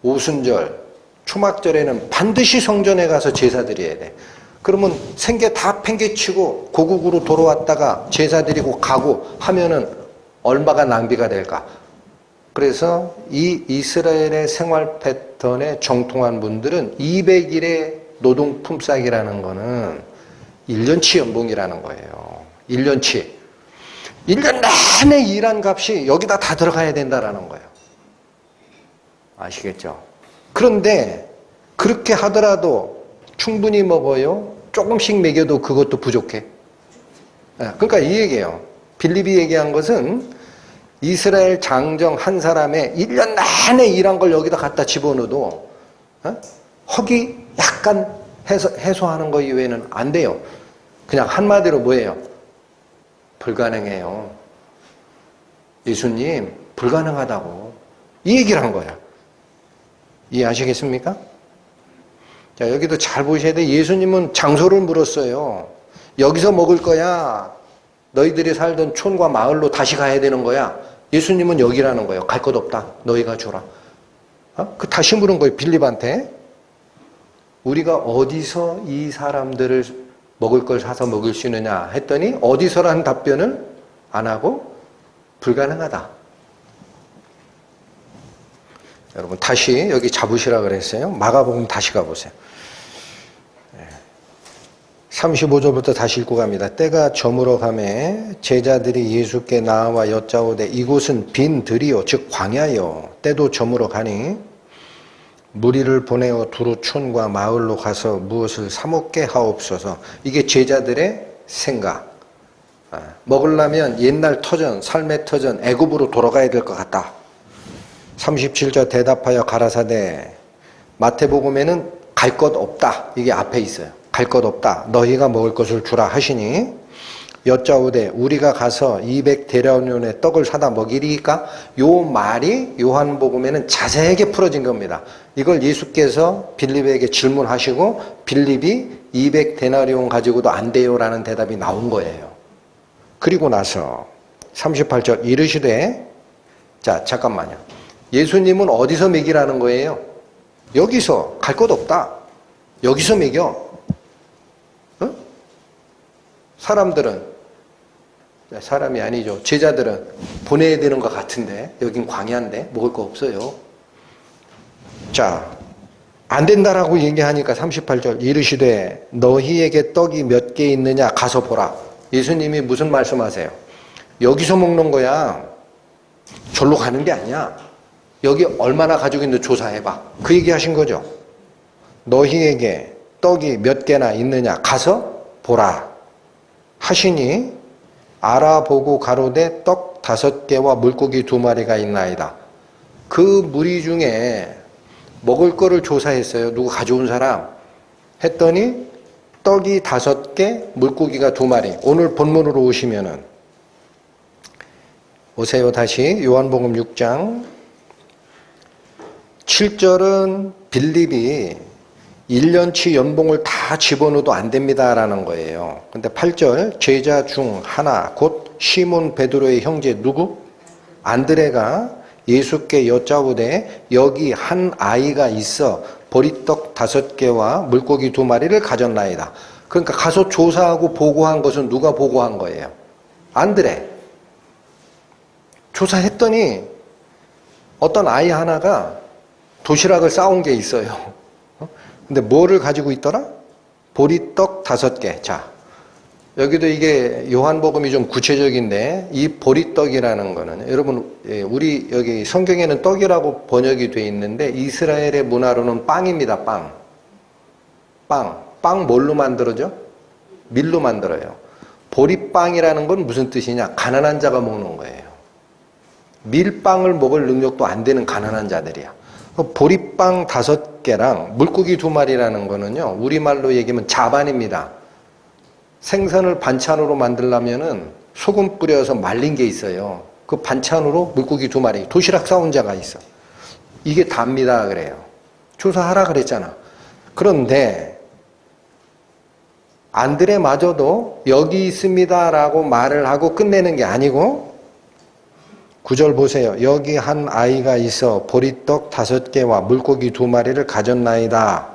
오순절, 초막절에는 반드시 성전에 가서 제사 드려야 돼. 그러면 생계 다 팽개치고 고국으로 돌아왔다가 제사 드리고 가고 하면은 얼마가 낭비가 될까? 그래서 이 이스라엘의 생활 패턴에 정통한 분들은 200일의 노동 품삯이라는 거는 1년치 연봉이라는 거예요. 1년치. 1년 내내 일한 값이 여기다 다 들어가야 된다라는 거예요. 아시겠죠? 그런데 그렇게 하더라도 충분히 먹어요. 조금씩 먹여도 그것도 부족해. 그러니까 이 얘기예요. 빌립이 얘기한 것은 이스라엘 장정 한 사람의 1년 내내 일한 걸 여기다 갖다 집어넣어도 허기 약간 해소하는 거 이외에는 안 돼요. 그냥 한마디로 뭐예요? 불가능해요. 예수님 불가능하다고 이 얘기를 한 거야. 이해하시겠습니까? 자, 여기도 잘 보셔야 돼. 예수님은 장소를 물었어요. 여기서 먹을 거야? 너희들이 살던 촌과 마을로 다시 가야 되는 거야? 예수님은 여기라는 거예요. 갈 곳 없다. 너희가 주라. 그 다시 물은 거예요. 빌립한테. 우리가 어디서 이 사람들을 먹을 걸 사서 먹을 수 있느냐 했더니 어디서라는 답변을 안 하고 불가능하다. 여러분 다시 여기 잡으시라 그랬어요. 마가복음 다시 가보세요. 35절부터 다시 읽고 갑니다. 때가 저물어 가매 제자들이 예수께 나와 여짜오되 이곳은 빈 들이요 즉 광야요 때도 저물어 가니 무리를 보내어 두루 촌과 마을로 가서 무엇을 사 먹게 하옵소서. 이게 제자들의 생각. 먹으려면 옛날 터전, 삶의 터전, 애굽으로 돌아가야 될 것 같다. 37절 대답하여 가라사대 마태복음에는 갈 것 없다. 이게 앞에 있어요. 갈 것 없다. 너희가 먹을 것을 주라 하시니 여짜오되 우리가 가서 200데나리온의 떡을 사다 먹이리까? 요 말이 요한복음에는 자세하게 풀어진 겁니다. 이걸 예수께서 빌립에게 질문하시고 빌립이 200데나리온 가지고도 안 돼요라는 대답이 나온 거예요. 그리고 나서 38절 이르시되 자 잠깐만요. 예수님은 어디서 먹이라는 거예요? 여기서 갈 것 없다. 여기서 먹여. 어? 사람이 아니죠. 제자들은 보내야 되는 것 같은데 여긴 광야인데 먹을 거 없어요. 자, 안 된다라고 얘기하니까 38절 이르시되 너희에게 떡이 몇 개 있느냐 가서 보라. 예수님이 무슨 말씀하세요? 여기서 먹는 거야. 절로 가는 게 아니야. 여기 얼마나 가지고 있는지 조사해봐. 그 얘기 하신 거죠. 너희에게 떡이 몇 개나 있느냐 가서 보라 하시니 알아보고 가로되 떡 5개와 물고기 2마리가 있나이다. 그 무리 중에 먹을 거를 조사했어요. 누구 가져온 사람 했더니 떡이 5개, 물고기가 2마리. 오늘 본문으로 오시면은 오세요. 다시 요한복음 6장 7절은 빌립이 1년치 연봉을 다 집어넣어도 안 됩니다라는 거예요. 근데 8절 제자 중 하나 곧 시몬 베드로의 형제 누구? 안드레가 예수께 여짜오되 여기 한 아이가 있어 보리떡 5개와 물고기 2마리를 가졌나이다. 그러니까 가서 조사하고 보고한 것은 누가 보고한 거예요? 안드레. 조사했더니 어떤 아이 하나가 도시락을 싸온 게 있어요. 근데 뭐를 가지고 있더라? 보리떡 5개. 자, 여기도 이게 요한복음이 좀 구체적인데 이 보리떡이라는 거는 여러분 우리 여기 성경에는 떡이라고 번역이 돼 있는데 이스라엘의 문화로는 빵입니다. 빵 뭘로 만들어져? 밀로 만들어요. 보리빵이라는 건 무슨 뜻이냐? 가난한 자가 먹는 거예요. 밀빵을 먹을 능력도 안 되는 가난한 자들이야. 보리빵 5개랑 물고기 2마리라는 거는요, 우리말로 얘기하면 자반입니다. 생선을 반찬으로 만들려면은 소금 뿌려서 말린 게 있어요. 그 반찬으로 물고기 2마리, 도시락 싸온 자가 있어. 이게 답니다, 그래요. 조사하라 그랬잖아. 그런데 안드레마저도 여기 있습니다라고 말을 하고 끝내는 게 아니고 9절 보세요. 여기 한 아이가 있어 보리떡 5개와 물고기 2마리를 가졌나이다.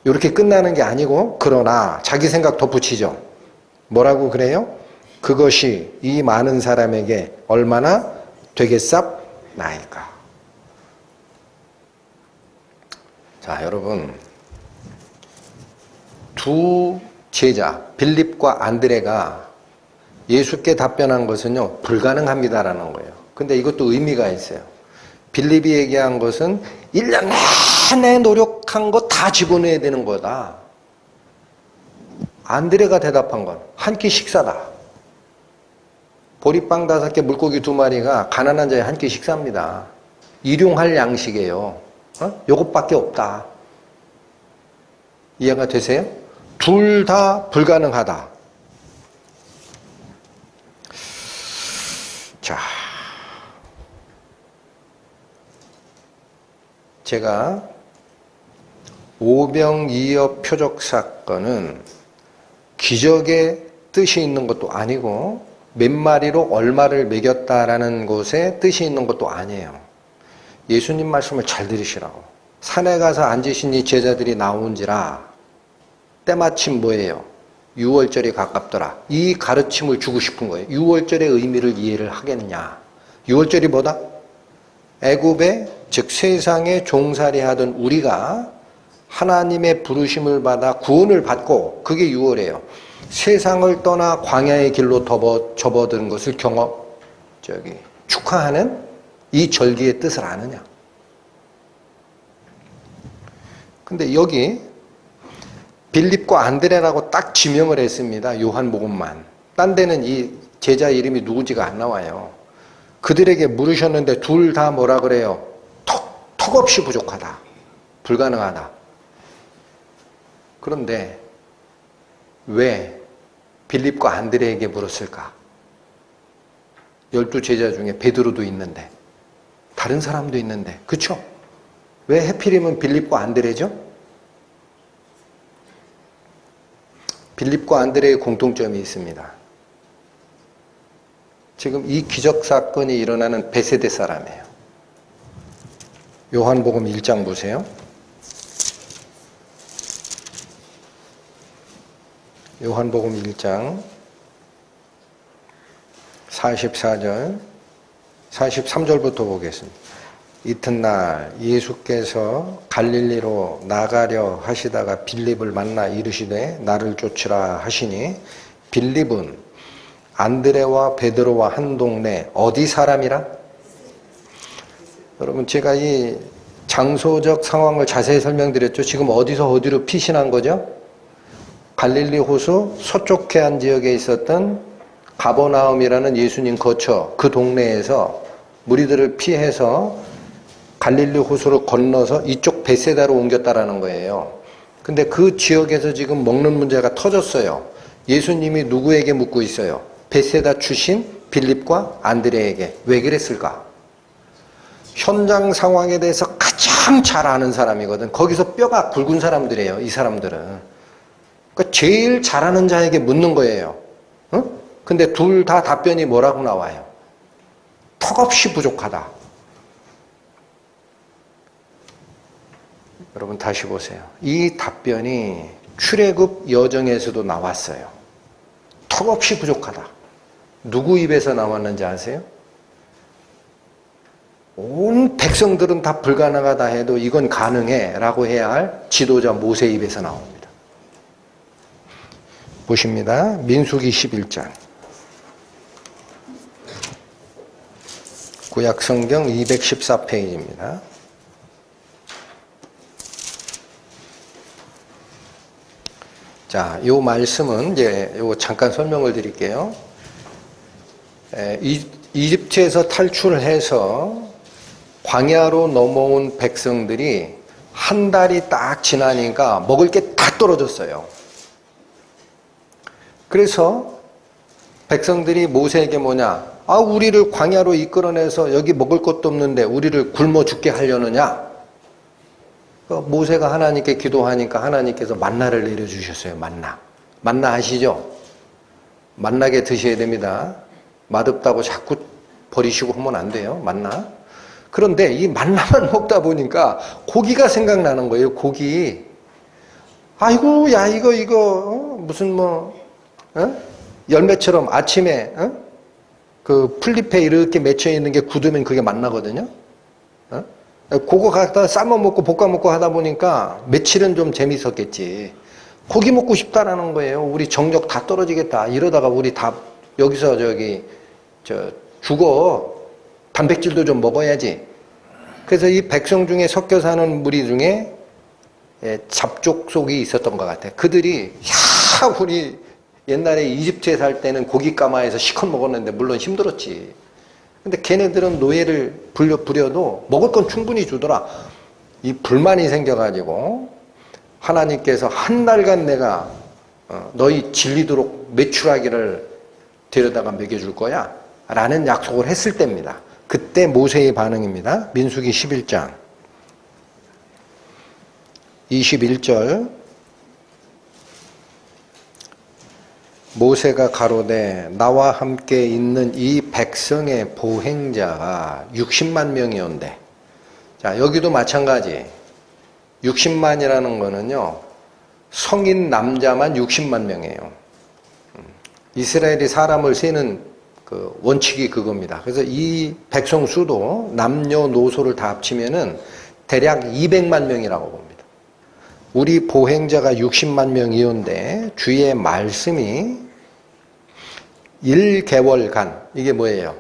이렇게 끝나는 게 아니고 그러나 자기 생각 덧붙이죠. 뭐라고 그래요? 그것이 이 많은 사람에게 얼마나 되겠sap나이까. 자, 여러분 두 제자 빌립과 안드레가 예수께 답변한 것은요 불가능합니다라는 거예요. 근데 이것도 의미가 있어요. 빌립이 얘기한 것은 1년 내내 노력한 거 다 집어넣어야 되는 거다. 안드레가 대답한 건 한 끼 식사다. 보리빵 5개, 물고기 2마리가 가난한 자의 한 끼 식사입니다. 일용할 양식이에요. 요것밖에 없다. 이해가 되세요? 둘 다 불가능하다. 자, 제가 오병이어 표적 사건은 기적의 뜻이 있는 것도 아니고 몇 마리로 얼마를 먹였다라는 것에 뜻이 있는 것도 아니에요. 예수님 말씀을 잘 들으시라고. 산에 가서 앉으시니 제자들이 나온지라 때마침 뭐예요? 6월절이 가깝더라. 이 가르침을 주고 싶은 거예요. 6월절의 의미를 이해를 하겠느냐. 6월절이 뭐다? 애굽의 즉 세상에 종살이하던 우리가 하나님의 부르심을 받아 구원을 받고 그게 6월이에요. 세상을 떠나 광야의 길로 접어든 것을 축하하는 이 절기의 뜻을 아느냐. 근데 여기 빌립과 안드레라고 딱 지명을 했습니다. 요한복음만. 딴 데는 이 제자 이름이 누구지가 안 나와요. 그들에게 물으셨는데 둘 다 뭐라 그래요? 턱없이 부족하다. 불가능하다. 그런데 왜 빌립과 안드레에게 물었을까? 12제자 중에 베드로도 있는데 다른 사람도 있는데 그쵸? 왜 해필이면 빌립과 안드레죠? 빌립과 안드레의 공통점이 있습니다. 지금 이 기적 사건이 일어나는 베세대 사람이에요. 요한복음 1장 보세요. 요한복음 1장 44절 43절부터 보겠습니다. 이튿날 예수께서 갈릴리로 나가려 하시다가 빌립을 만나 이르시되 나를 쫓으라 하시니 빌립은 안드레와 베드로와 한 동네 어디 사람이라? 여러분 제가 이 장소적 상황을 자세히 설명드렸죠. 지금 어디서 어디로 피신한 거죠? 갈릴리 호수 서쪽 해안 지역에 있었던 가버나움이라는 예수님 거처 그 동네에서 무리들을 피해서 갈릴리 호수를 건너서 이쪽 베세다로 옮겼다라는 거예요. 근데 그 지역에서 지금 먹는 문제가 터졌어요. 예수님이 누구에게 묻고 있어요? 베세다 출신 빌립과 안드레에게. 왜 그랬을까? 현장 상황에 대해서 가장 잘 아는 사람이거든. 거기서 뼈가 굵은 사람들이에요. 이 사람들은. 그러니까 제일 잘하는 자에게 묻는 거예요. 응? 근데 둘 다 답변이 뭐라고 나와요? 턱없이 부족하다. 여러분 다시 보세요. 이 답변이 출애굽 여정에서도 나왔어요. 턱없이 부족하다. 누구 입에서 나왔는지 아세요? 온 백성들은 다 불가능하다 해도 이건 가능해 라고 해야 할 지도자 모세 입에서 나옵니다. 보십니다. 민수기 11장 구약성경 214페이지입니다. 자, 요 말씀은 이제 요 잠깐 설명을 드릴게요. 이집트에서 탈출해서 광야로 넘어온 백성들이 한 달이 딱 지나니까 먹을 게 다 떨어졌어요. 그래서 백성들이 모세에게 뭐냐? 우리를 광야로 이끌어내서 여기 먹을 것도 없는데 우리를 굶어 죽게 하려느냐? 모세가 하나님께 기도하니까 하나님께서 만나를 내려주셨어요. 만나 아시죠? 만나게 드셔야 됩니다. 맛없다고 자꾸 버리시고 하면 안 돼요. 만나. 그런데 이 만나만 먹다 보니까 고기가 생각나는 거예요. 고기. 아이고 야 이거 무슨 열매처럼 아침에 그 풀잎에 이렇게 맺혀 있는 게 굳으면 그게 만나거든요. 그거 갖다 삶아 먹고 볶아 먹고 하다 보니까 며칠은 좀 재밌었겠지. 고기 먹고 싶다라는 거예요. 우리 정력 다 떨어지겠다. 이러다가 우리 다 여기서 죽어. 단백질도 좀 먹어야지. 그래서 이 백성 중에 섞여 사는 무리 중에 잡족 속이 있었던 것 같아요. 그들이 우리 옛날에 이집트에 살 때는 고기 까마에서 시컷 먹었는데 물론 힘들었지. 근데 걔네들은 노예를 부려도 먹을 건 충분히 주더라. 이 불만이 생겨가지고 하나님께서 한 달간 내가 너희 질리도록 메추라기를 데려다가 먹여줄 거야 라는 약속을 했을 때입니다. 그때 모세의 반응입니다. 민수기 11장 21절 모세가 가로되 나와 함께 있는 이 백성의 보행자가 60만 명이온대. 자, 여기도 마찬가지. 60만이라는 거는요, 성인 남자만 60만 명이에요. 이스라엘이 사람을 세는 그 원칙이 그겁니다. 그래서 이 백성 수도 남녀노소를 다 합치면은 대략 200만 명이라고 봅니다. 우리 보행자가 60만 명이온데 주의 말씀이 1개월간, 이게 뭐예요?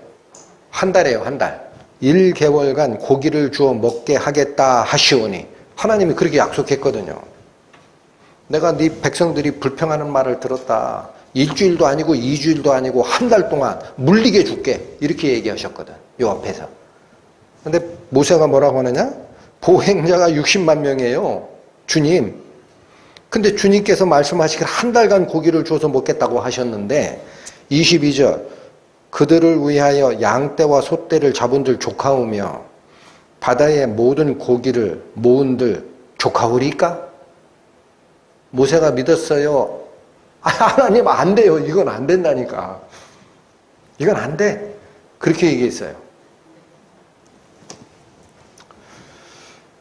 한 달이에요, 한 달. 1개월간 고기를 주어 먹게 하겠다 하시오니 하나님이 그렇게 약속했거든요. 내가 네 백성들이 불평하는 말을 들었다. 일주일도 아니고 2주일도 아니고 한 달 동안 물리게 줄게. 이렇게 얘기하셨거든. 요 앞에서. 근데 모세가 뭐라고 하느냐? 보행자가 60만 명이에요. 주님. 근데 주님께서 말씀하시길 한 달간 고기를 줘서 먹겠다고 하셨는데 22절 그들을 위하여 양떼와 소떼를 잡은들 조카오며 바다의 모든 고기를 모은들 조카오리까? 모세가 믿었어요. 하나님 안 돼요. 이건 안 된다니까. 이건 안 돼. 그렇게 얘기했어요.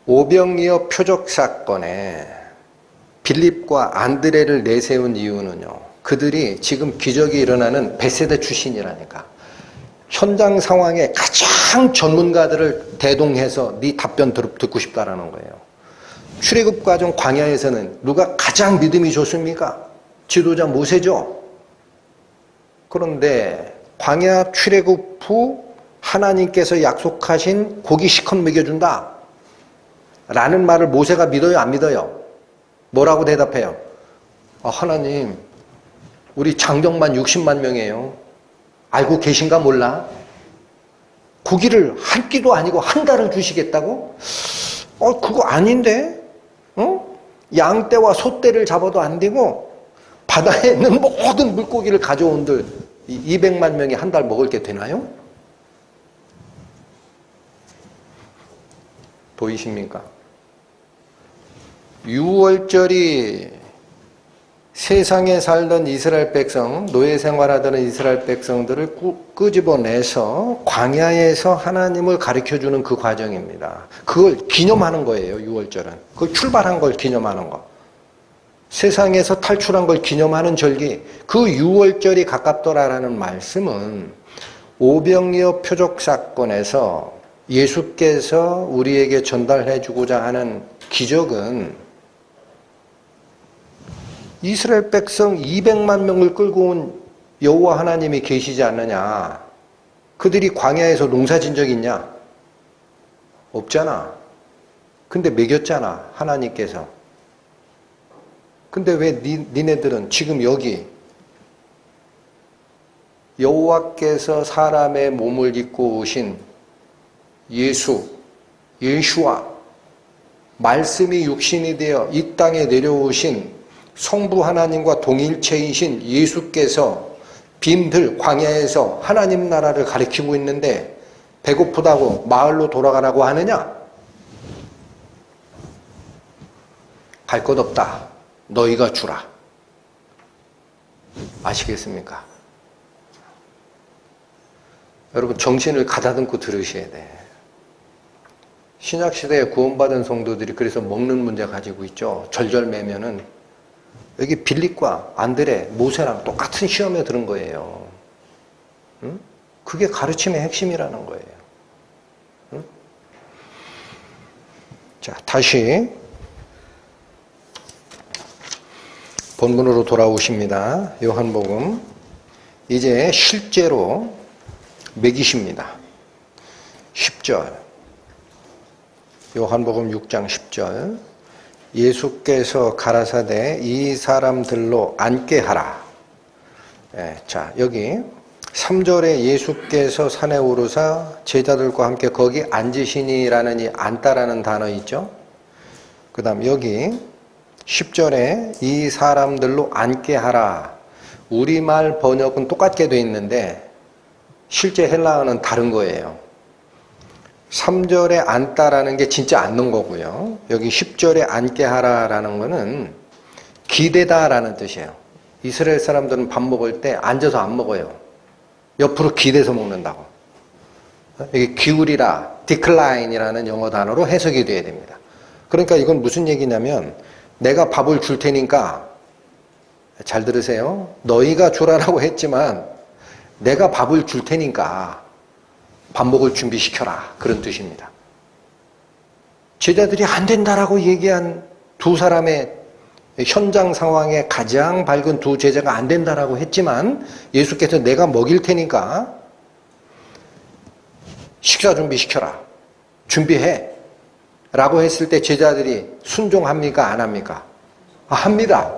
오병이어 표적 사건에 빌립과 안드레를 내세운 이유는요. 그들이 지금 기적이 일어나는 벳세다 출신이라니까. 현장 상황에 가장 전문가들을 대동해서 네 답변 듣고 싶다라는 거예요. 출애굽 과정 광야에서는 누가 가장 믿음이 좋습니까? 지도자 모세죠. 그런데 광야 출애굽 후 하나님께서 약속하신 고기 시컷 먹여준다 라는 말을 모세가 믿어요, 안 믿어요? 뭐라고 대답해요? 하나님, 우리 장정만 60만 명이에요. 알고 계신가 몰라? 고기를 한 끼도 아니고 한 달을 주시겠다고? 그거 아닌데? 양떼와 소떼를 잡아도 안 되고 바다에 있는 모든 물고기를 가져온들 200만 명이 한 달 먹을 게 되나요? 보이십니까? 6월절이 세상에 살던 이스라엘 백성, 노예 생활하던 이스라엘 백성들을 끄집어내서 광야에서 하나님을 가르쳐주는 그 과정입니다. 그걸 기념하는 거예요, 6월절은. 그걸 출발한 걸 기념하는 거. 세상에서 탈출한 걸 기념하는 절기, 그 6월절이 가깝더라라는 말씀은 오병이어 표적 사건에서 예수께서 우리에게 전달해 주고자 하는 기적은 이스라엘 백성 200만 명을 끌고 온 여호와 하나님이 계시지 않느냐. 그들이 광야에서 농사 진 적 있냐? 없잖아. 근데 먹였잖아, 하나님께서. 근데 왜 니네들은 지금 여기 여호와께서 사람의 몸을 입고 오신 예수와 말씀이 육신이 되어 이 땅에 내려오신 성부 하나님과 동일체이신 예수께서 빈들 광야에서 하나님 나라를 가리키고 있는데 배고프다고 마을로 돌아가라고 하느냐? 갈 것 없다. 너희가 주라. 아시겠습니까? 여러분 정신을 가다듬고 들으셔야 돼. 신약시대에 구원받은 성도들이 그래서 먹는 문제 가지고 있죠. 절절매면은 여기 빌립과 안드레, 모세랑 똑같은 시험에 들은 거예요. 응? 그게 가르침의 핵심이라는 거예요. 응? 자, 다시 본문으로 돌아오십니다. 요한복음. 이제 실제로 먹이십니다. 10절. 요한복음 6장 10절. 예수께서 가라사대 이 사람들로 앉게 하라. 자, 여기 3절에 예수께서 산에 오르사 제자들과 함께 거기 앉으시니라는 이 앉다라는 단어 있죠. 그 다음 여기 10절에 이 사람들로 앉게 하라. 우리말 번역은 똑같게 돼 있는데 실제 헬라어는 다른 거예요. 3절에 앉다라는 게 진짜 앉는 거고요. 여기 10절에 앉게 하라라는 거는 기대다라는 뜻이에요. 이스라엘 사람들은 밥 먹을 때 앉아서 안 먹어요. 옆으로 기대서 먹는다고. 여기 기울이라, decline이라는 영어 단어로 해석이 돼야 됩니다. 그러니까 이건 무슨 얘기냐면 내가 밥을 줄 테니까 잘 들으세요. 너희가 주라라고 했지만 내가 밥을 줄 테니까 밥 먹을 준비시켜라. 그런 뜻입니다. 제자들이 안 된다라고 얘기한 두 사람의 현장 상황에 가장 밝은 두 제자가 안 된다라고 했지만 예수께서 내가 먹일 테니까 식사 준비시켜라. 준비해. 라고 했을 때 제자들이 순종합니까? 안 합니까? 합니다.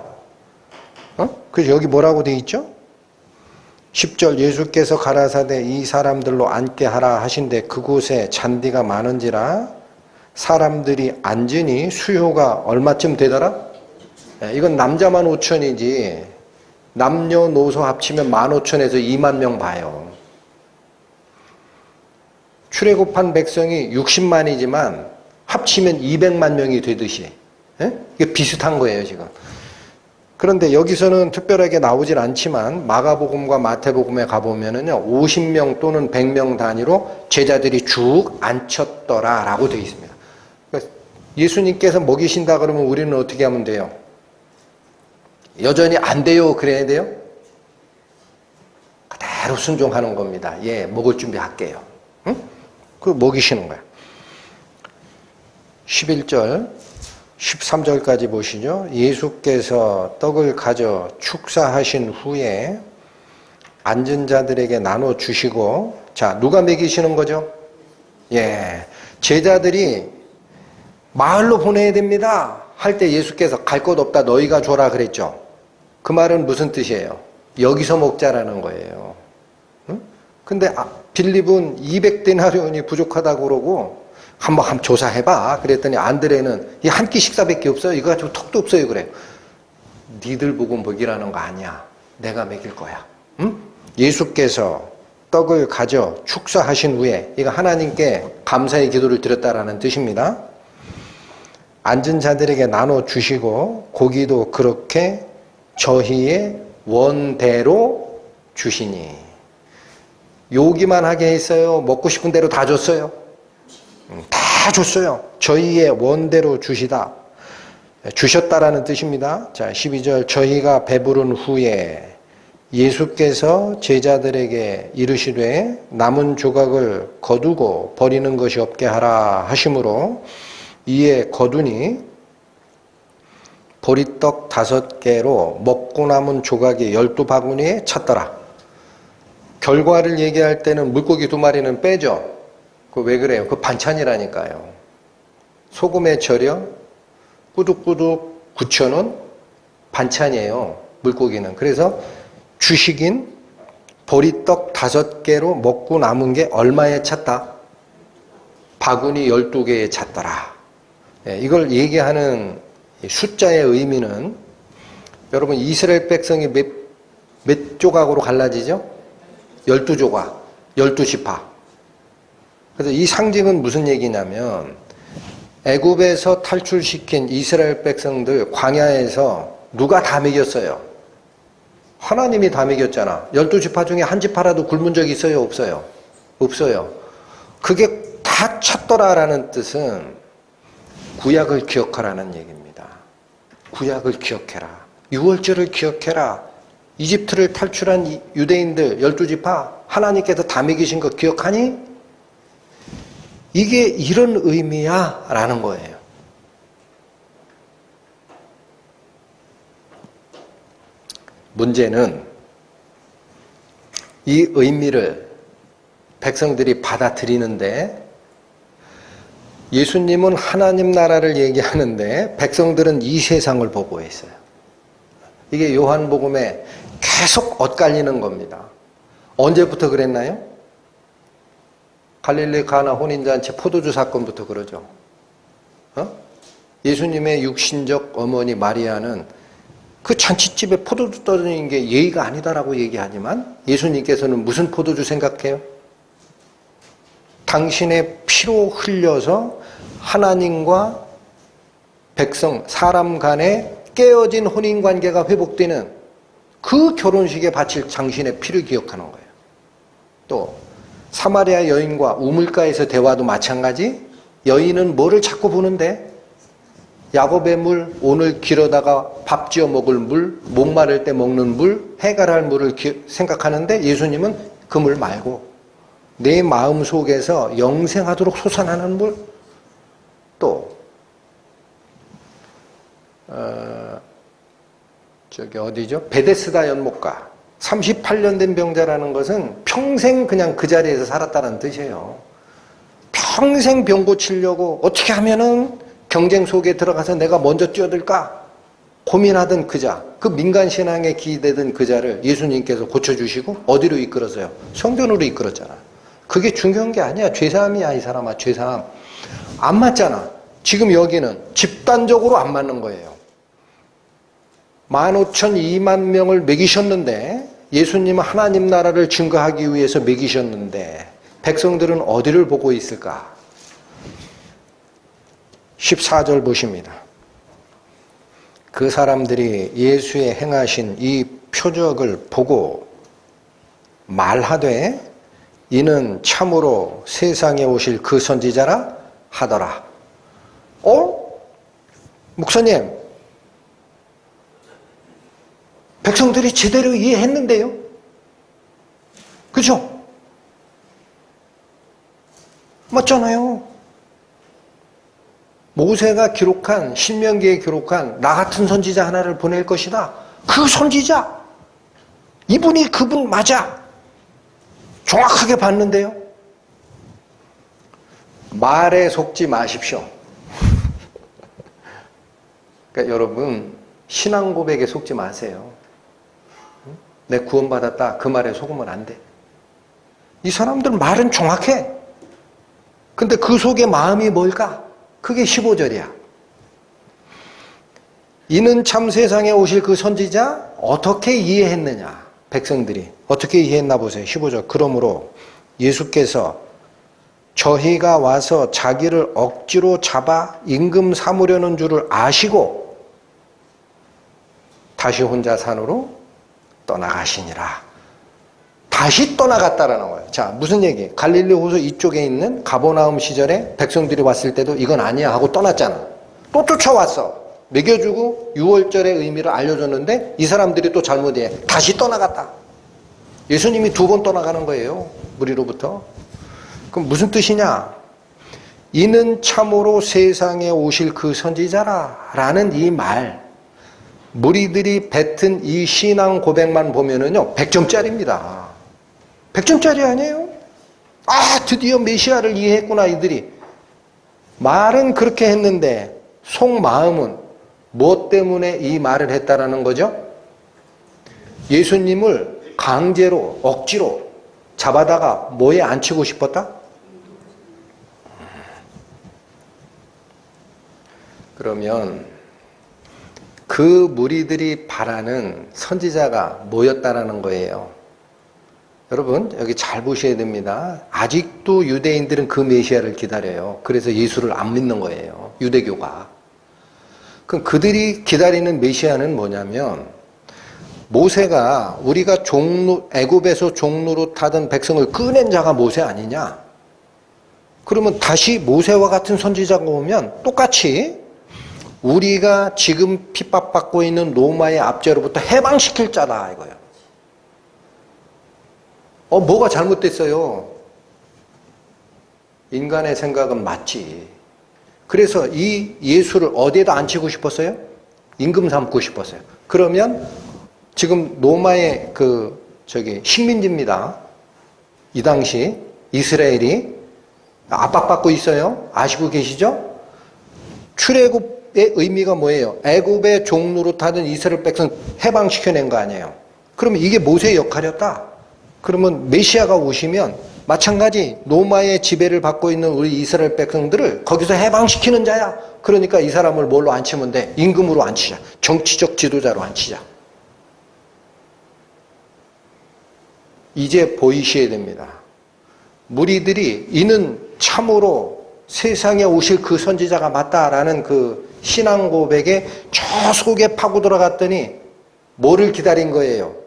그래서 여기 뭐라고 돼 있죠? 10절 예수께서 가라사대 이 사람들로 앉게 하라 하신데 그곳에 잔디가 많은지라 사람들이 앉으니 수요가 얼마쯤 되더라? 이건 남자만 5천이지 남녀노소 합치면 15,000에서 2만 명 봐요. 출애굽한 백성이 60만이지만 합치면 200만 명이 되듯이 이게 비슷한 거예요 지금. 그런데 여기서는 특별하게 나오질 않지만 마가복음과 마태복음에 가보면은요 50명 또는 100명 단위로 제자들이 쭉 앉혔더라라고 되어 있습니다. 그러니까 예수님께서 먹이신다 그러면 우리는 어떻게 하면 돼요? 여전히 안 돼요 그래야 돼요? 그대로 순종하는 겁니다. 예, 먹을 준비할게요. 응? 그 먹이시는 거야. 11절 13절까지 보시죠. 예수께서 떡을 가져 축사하신 후에 앉은 자들에게 나눠 주시고, 자, 누가 먹이시는 거죠? 예. 제자들이 마을로 보내야 됩니다. 할 때 예수께서 갈 곳 없다 너희가 줘라 그랬죠. 그 말은 무슨 뜻이에요? 여기서 먹자라는 거예요. 응? 근데 빌립은 200데나리온이 부족하다고 그러고 한번 조사해봐. 그랬더니 안드레는 이 한 끼 식사밖에 없어요. 이거 가지고 턱도 없어요. 그래요. 니들 보고 먹이라는 거 아니야. 내가 먹일 거야. 응? 예수께서 떡을 가져 축사하신 후에 이거 하나님께 감사의 기도를 드렸다라는 뜻입니다. 앉은 자들에게 나눠 주시고 고기도 그렇게 저희의 원대로 주시니. 요기만 하게 했어요? 먹고 싶은 대로 다 줬어요? 다 줬어요. 저희의 원대로 주시다. 주셨다라는 뜻입니다. 자, 12절 저희가 배부른 후에 예수께서 제자들에게 이르시되 남은 조각을 거두고 버리는 것이 없게 하라 하심으로 이에 거두니 보리떡 5개로 먹고 남은 조각이 12바구니에 찼더라. 결과를 얘기할 때는 물고기 2마리는 빼죠. 그 왜 그래요? 그 반찬이라니까요. 소금에 절여 꾸둑꾸둑 굳혀놓은 반찬이에요. 물고기는. 그래서 주식인 보리떡 5개로 먹고 남은 게 얼마에 찼다? 바구니 12개에 찼더라. 이걸 얘기하는 숫자의 의미는 여러분 이스라엘 백성이 몇 조각으로 갈라지죠? 12조각, 12지파. 그래서 이 상징은 무슨 얘기냐면 애굽에서 탈출시킨 이스라엘 백성들 광야에서 누가 다 먹였어요? 하나님이 다 먹였잖아. 12지파 중에 한 지파라도 굶은 적 있어요? 없어요? 없어요. 그게 다 찼더라라는 뜻은 구약을 기억하라는 얘기입니다. 구약을 기억해라. 6월절을 기억해라. 이집트를 탈출한 유대인들 12지파 하나님께서 다 먹이신 거 기억하니? 이게 이런 의미야 라는 거예요. 문제는 이 의미를 백성들이 받아들이는데 예수님은 하나님 나라를 얘기하는데 백성들은 이 세상을 보고 있어요. 이게 요한복음에 계속 엇갈리는 겁니다. 언제부터 그랬나요? 갈릴리 가나 혼인잔치 포도주 사건부터 그러죠. 예수님의 육신적 어머니 마리아는 그 잔치집에 포도주 떠드는 게 예의가 아니다라고 얘기하지만 예수님께서는 무슨 포도주 생각해요? 당신의 피로 흘려서 하나님과 백성, 사람 간에 깨어진 혼인관계가 회복되는 그 결혼식에 바칠 당신의 피를 기억하는 거예요. 또 사마리아 여인과 우물가에서 대화도 마찬가지. 여인은 뭐를 자꾸 보는데? 야곱의 물, 오늘 길어다가 밥 지어 먹을 물, 목마를 때 먹는 물, 해갈할 물을 생각하는데 예수님은 그 물 말고 내 마음 속에서 영생하도록 솟아나는 물. 또 저기 어디죠? 베데스다 연못가. 38년 된 병자라는 것은 평생 그냥 그 자리에서 살았다는 뜻이에요. 평생 병 고치려고 어떻게 하면은 경쟁 속에 들어가서 내가 먼저 뛰어들까 고민하던 그 자. 그 민간신앙에 기대던 그 자를 예수님께서 고쳐주시고 어디로 이끌었어요? 성전으로 이끌었잖아. 그게 중요한 게 아니야. 죄사함이야, 이 사람아. 죄사함. 안 맞잖아. 지금 여기는 집단적으로 안 맞는 거예요. 15,000, 2만 명을 먹이셨는데, 예수님은 하나님 나라를 증거하기 위해서 먹이셨는데 백성들은 어디를 보고 있을까? 14절 보십니다. 그 사람들이 예수의 행하신 이 표적을 보고 말하되 이는 참으로 세상에 오실 그 선지자라 하더라. 목사님, 백성들이 제대로 이해했는데요? 그죠? 맞잖아요. 모세가 기록한, 신명기에 기록한 나 같은 선지자 하나를 보낼 것이다. 그 선지자, 이분이 그분 맞아. 정확하게 봤는데요. 말에 속지 마십시오. 그러니까 여러분, 신앙 고백에 속지 마세요. 내 구원받았다, 그 말에 속으면 안 돼. 이 사람들 말은 정확해. 근데 그 속에 마음이 뭘까? 그게 15절이야. 이는 참 세상에 오실 그 선지자 어떻게 이해했느냐? 백성들이 어떻게 이해했나 보세요. 15절. 그러므로 예수께서 저희가 와서 자기를 억지로 잡아 임금 삼으려는 줄을 아시고 다시 혼자 산으로 떠나가시니라. 다시 떠나갔다라는 거예요. 자, 무슨 얘기? 갈릴리 호수 이쪽에 있는 가버나움 시절에 백성들이 왔을 때도 이건 아니야 하고 떠났잖아. 또 쫓아왔어. 먹여주고 6월절의 의미를 알려줬는데 이 사람들이 또 잘못해. 다시 떠나갔다. 예수님이 2번 떠나가는 거예요. 무리로부터. 그럼 무슨 뜻이냐? 이는 참으로 세상에 오실 그 선지자라 라는 이 말, 무리들이 뱉은 이 신앙 고백만 보면은요 100점짜리입니다. 100점짜리 아니에요? 드디어 메시아를 이해했구나 이들이. 말은 그렇게 했는데 속마음은 무엇 때문에 이 말을 했다라는 거죠? 예수님을 강제로 억지로 잡아다가 뭐에 앉히고 싶었다? 그러면 그 무리들이 바라는 선지자가 뭐였다라는 거예요? 여러분 여기 잘 보셔야 됩니다. 아직도 유대인들은 그 메시아를 기다려요. 그래서 예수를 안 믿는 거예요. 유대교가. 그럼 그들이 기다리는 메시아는 뭐냐면 모세가 우리가 애굽에서 종로로 타던 백성을 꺼낸 자가 모세 아니냐? 그러면 다시 모세와 같은 선지자가 오면 똑같이 우리가 지금 핍박받고 있는 로마의 압제로부터 해방시킬 자다 이거예요. 뭐가 잘못됐어요? 인간의 생각은 맞지. 그래서 이 예수를 어디에다 앉히고 싶었어요? 임금 삼고 싶었어요. 그러면 지금 로마의 식민지입니다. 이 당시 이스라엘이 압박받고 있어요. 아시고 계시죠? 출애굽의 의미가 뭐예요? 애굽의 종로로 타던 이스라엘 백성 해방시켜낸 거 아니에요. 그러면 이게 모세의 역할이었다. 그러면 메시아가 오시면 마찬가지 로마의 지배를 받고 있는 우리 이스라엘 백성들을 거기서 해방시키는 자야. 그러니까 이 사람을 뭘로 앉히면 돼? 임금으로 앉히자. 정치적 지도자로 앉히자. 이제 보이셔야 됩니다. 무리들이 이는 참으로 세상에 오실 그 선지자가 맞다라는 그 신앙 고백에 저 속에 파고 들어갔더니 뭐를 기다린 거예요?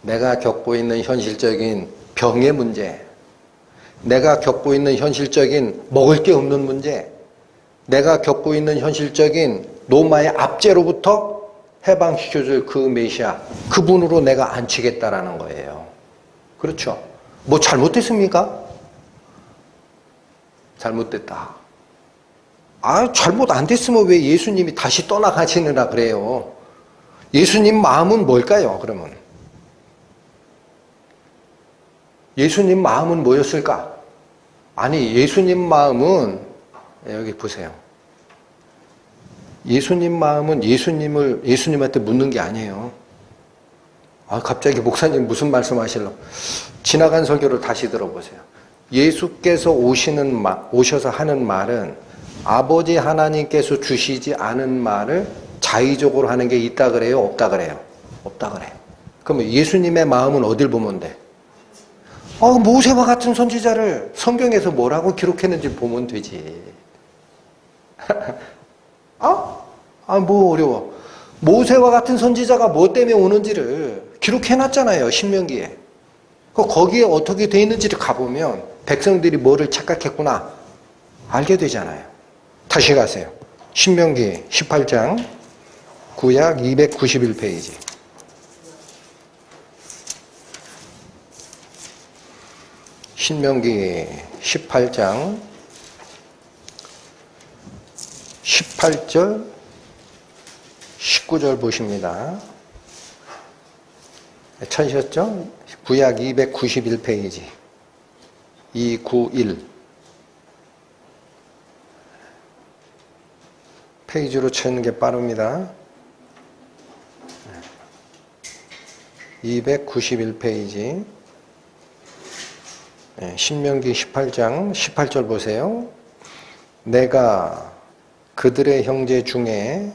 내가 겪고 있는 현실적인 병의 문제, 내가 겪고 있는 현실적인 먹을 게 없는 문제, 내가 겪고 있는 현실적인 로마의 압제로부터 해방시켜줄 그 메시아, 그분으로 내가 앉히겠다라는 거예요. 그렇죠? 뭐 잘못됐습니까? 잘못됐다. 잘못 안 됐으면 왜 예수님이 다시 떠나가시느라 그래요? 예수님 마음은 뭘까요, 그러면? 예수님 마음은 뭐였을까? 아니, 예수님 마음은, 여기 보세요. 예수님 마음은 예수님한테 묻는 게 아니에요. 갑자기 목사님 무슨 말씀 하실러? 지나간 설교를 다시 들어보세요. 예수께서 오셔서 하는 말은 아버지 하나님께서 주시지 않은 말을 자의적으로 하는 게 있다 그래요? 없다 그래요? 없다 그래요. 그러면 예수님의 마음은 어딜 보면 돼? 모세와 같은 선지자를 성경에서 뭐라고 기록했는지 보면 되지. 뭐 어려워. 모세와 같은 선지자가 뭐 때문에 오는지를 기록해놨잖아요. 신명기에. 거기에 어떻게 돼 있는지를 가보면 백성들이 뭐를 착각했구나 알게 되잖아요. 다시 가세요. 신명기 18장 구약 291페이지. 신명기 18장 18절 19절 보십니다. 찾으셨죠? 구약 291페이지 291 페이지로 찾는 게 빠릅니다. 291페이지 신명기 18장 18절 보세요. 내가 그들의 형제 중에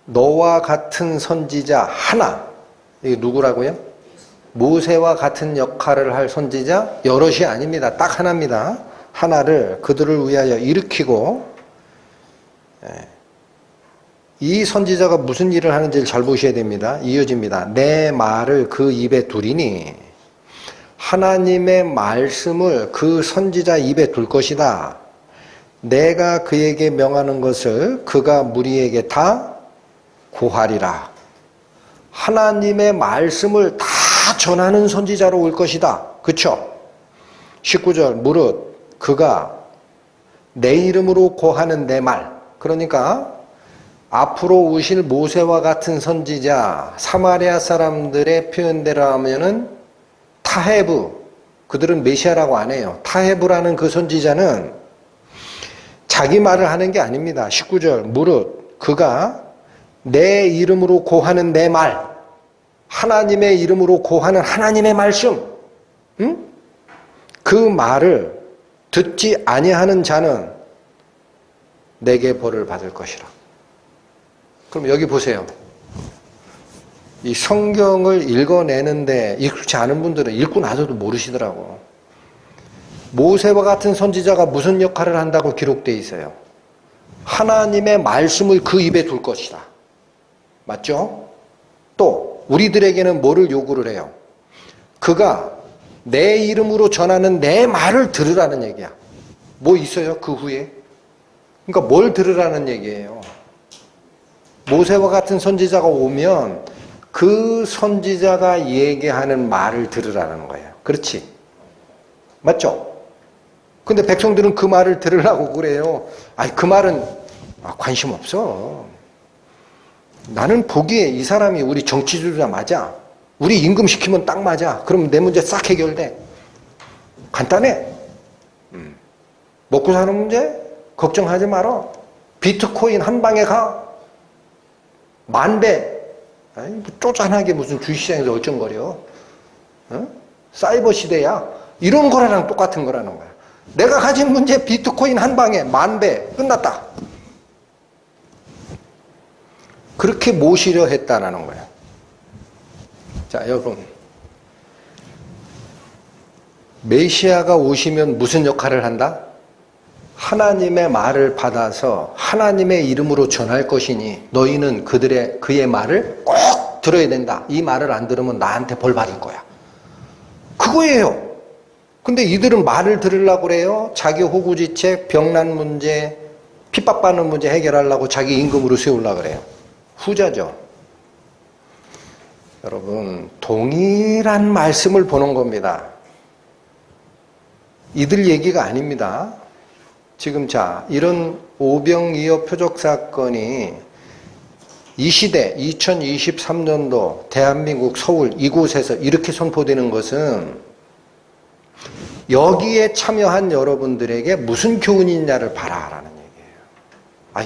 너와 같은 선지자 하나, 이게 누구라고요? 모세와 같은 역할을 할 선지자 여럿이 아닙니다. 딱 하나입니다. 하나를 그들을 위하여 일으키고, 이 선지자가 무슨 일을 하는지를 잘 보셔야 됩니다. 이어집니다. 내 말을 그 입에 두리니 하나님의 말씀을 그 선지자 입에 둘 것이다. 내가 그에게 명하는 것을 그가 무리에게 다 고하리라. 하나님의 말씀을 다 전하는 선지자로 올 것이다. 그쵸? 19절 무릇 그가 내 이름으로 고하는 내 말, 그러니까 앞으로 오실 모세와 같은 선지자, 사마리아 사람들의 표현대로 하면은 타헤브, 그들은 메시아라고 안 해요. 타헤브라는 그 선지자는 자기 말을 하는 게 아닙니다. 19절 무릇 그가 내 이름으로 고하는 내 말, 하나님의 이름으로 고하는 하나님의 말씀, 그 말을 듣지 아니하는 자는 내게 벌을 받을 것이라. 그럼 여기 보세요. 이 성경을 읽어내는데 익숙치 않은 분들은 읽고 나서도 모르시더라고. 모세와 같은 선지자가 무슨 역할을 한다고 기록되어 있어요? 하나님의 말씀을 그 입에 둘 것이다. 맞죠? 또 우리들에게는 뭐를 요구를 해요? 그가 내 이름으로 전하는 내 말을 들으라는 얘기야. 뭐 있어요? 그 후에? 그러니까 뭘 들으라는 얘기예요? 모세와 같은 선지자가 오면 그 선지자가 얘기하는 말을 들으라는 거예요. 그렇지? 맞죠? 근데 백성들은 그 말을 들으라고 그래요. 그 말은 관심 없어. 나는 보기에 이 사람이 우리 정치주자 맞아. 우리 임금 시키면 딱 맞아. 그럼 내 문제 싹 해결돼. 간단해. 먹고 사는 문제 걱정하지 마라. 비트코인 한 방에 가. 10,000배. 쪼잔하게 무슨 주식시장에서 얼쩡거려. 사이버 시대야. 이런 거랑 똑같은 거라는 거야. 내가 가진 문제 비트코인 한 방에 10,000배. 끝났다. 그렇게 모시려 했다라는 거예요. 자, 여러분. 메시아가 오시면 무슨 역할을 한다? 하나님의 말을 받아서 하나님의 이름으로 전할 것이니 너희는 그의 말을 꼭 들어야 된다. 이 말을 안 들으면 나한테 벌 받을 거야. 그거예요. 근데 이들은 말을 들으려고 그래요. 자기 호구지책, 병난 문제, 핍박받는 문제 해결하려고 자기 임금으로 세우려고 그래요. 후자죠. 여러분, 동일한 말씀을 보는 겁니다. 이들 얘기가 아닙니다. 지금 이런 오병이어 표적 사건이 이 시대 2023년도 대한민국 서울 이곳에서 이렇게 선포되는 것은 여기에 참여한 여러분들에게 무슨 교훈이 있냐를 봐라라는 얘기예요.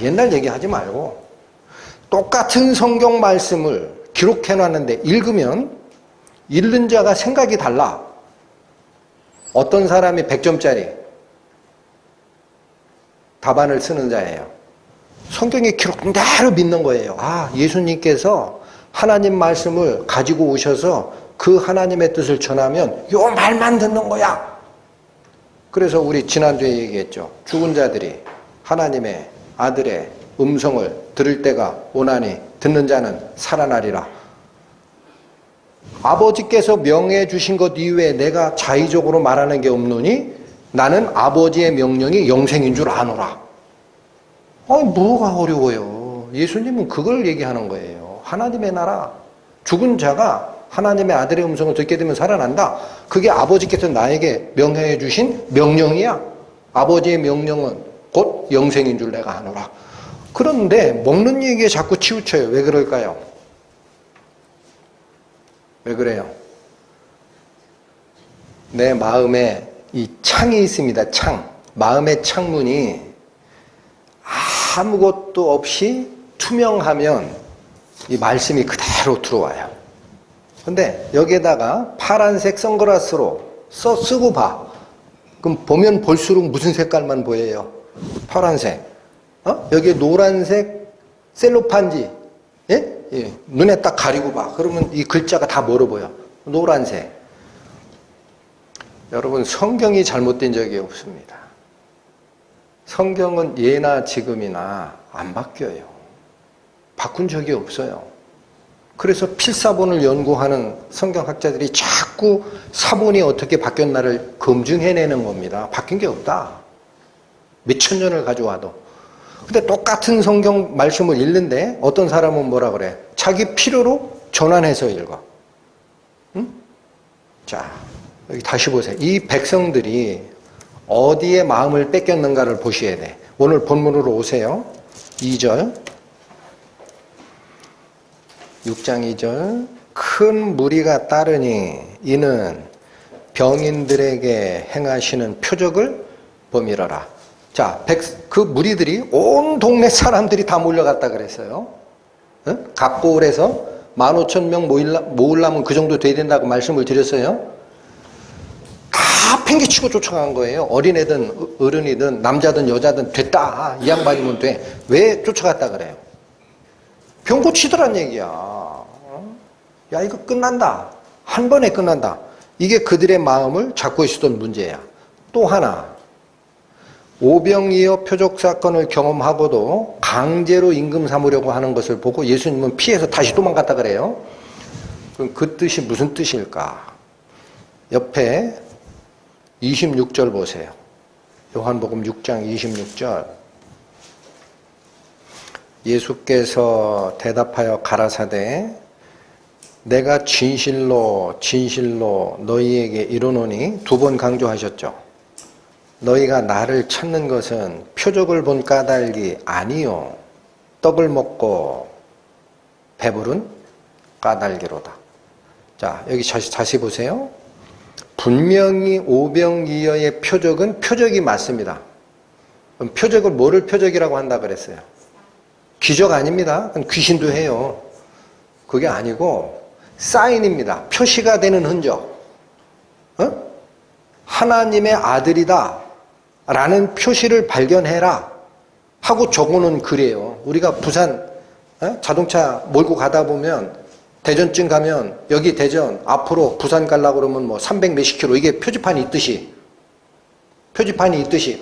옛날 얘기하지 말고 똑같은 성경 말씀을 기록해놨는데 읽으면 읽는 자가 생각이 달라. 어떤 사람이 100점짜리 답안을 쓰는 자예요. 성경의 기록된 대로 믿는 거예요. 예수님께서 하나님 말씀을 가지고 오셔서 그 하나님의 뜻을 전하면 요 말만 듣는 거야. 그래서 우리 지난주에 얘기했죠. 죽은 자들이 하나님의 아들의 음성을 들을 때가 오나니 듣는 자는 살아나리라. 아버지께서 명해 주신 것 이외에 내가 자의적으로 말하는 게 없노니 나는 아버지의 명령이 영생인 줄 아노라. 뭐가 어려워요. 예수님은 그걸 얘기하는 거예요. 하나님의 나라. 죽은 자가 하나님의 아들의 음성을 듣게 되면 살아난다. 그게 아버지께서 나에게 명해 주신 명령이야. 아버지의 명령은 곧 영생인 줄 내가 아노라. 그런데 먹는 얘기에 자꾸 치우쳐요. 왜 그럴까요? 왜 그래요? 내 마음에 이 창이 있습니다. 창. 마음의 창문이 아무것도 없이 투명하면 이 말씀이 그대로 들어와요. 근데 여기에다가 파란색 선글라스로 쓰고 봐. 그럼 보면 볼수록 무슨 색깔만 보여요? 파란색. 여기에 노란색 셀로판지. 예? 눈에 딱 가리고 봐. 그러면 이 글자가 다 뭐로 보여? 노란색. 여러분, 성경이 잘못된 적이 없습니다. 성경은 예나 지금이나 안 바뀌어요. 바꾼 적이 없어요. 그래서 필사본을 연구하는 성경학자들이 자꾸 사본이 어떻게 바뀌었나를 검증해내는 겁니다. 바뀐 게 없다. 몇천 년을 가져와도. 근데 똑같은 성경 말씀을 읽는데 어떤 사람은 뭐라 그래? 자기 필요로 전환해서 읽어. 응? 자, 여기 다시 보세요. 이 백성들이 어디에 마음을 뺏겼는가를 보셔야 돼. 오늘 본문으로 오세요. 2절. 6장 2절. 큰 무리가 따르니 이는 병인들에게 행하시는 표적을 범이러라. 자, 그 무리들이 온 동네 사람들이 다 몰려갔다 그랬어요. 응? 갑고을에서 15,000명 모으려면 그 정도 돼야 된다고 말씀을 드렸어요. 다 팽개치고 쫓아간 거예요. 어린애든 어른이든 남자든 여자든 됐다. 이 양반이면 돼. 왜 쫓아갔다 그래요? 병 고치더란 얘기야. 야, 이거 끝난다. 한 번에 끝난다. 이게 그들의 마음을 잡고 있었던 문제야. 또 하나, 오병이어 표적 사건을 경험하고도 강제로 임금 삼으려고 하는 것을 보고 예수님은 피해서 다시 도망갔다 그래요. 그럼 그 뜻이 무슨 뜻일까? 옆에 26절 보세요. 요한복음 6장 26절. 예수께서 대답하여 가라사대 내가 진실로 진실로 너희에게 이르노니, 두 번 강조하셨죠. 너희가 나를 찾는 것은 표적을 본 까닭이 아니요 떡을 먹고 배부른 까닭이로다. 자, 여기 다시 보세요. 분명히 오병이어의 표적은 표적이 맞습니다. 그럼 표적을 뭐를 표적이라고 한다 그랬어요? 기적 아닙니다. 귀신도 해요. 그게 아니고 사인입니다. 표시가 되는 흔적. 하나님의 아들이다 라는 표시를 발견해라 하고 적어놓은 글이에요. 우리가 부산 자동차 몰고 가다 보면 대전쯤 가면 여기 대전 앞으로 부산 가려고 그러면 뭐 300 몇십 킬로 이게 표지판이 있듯이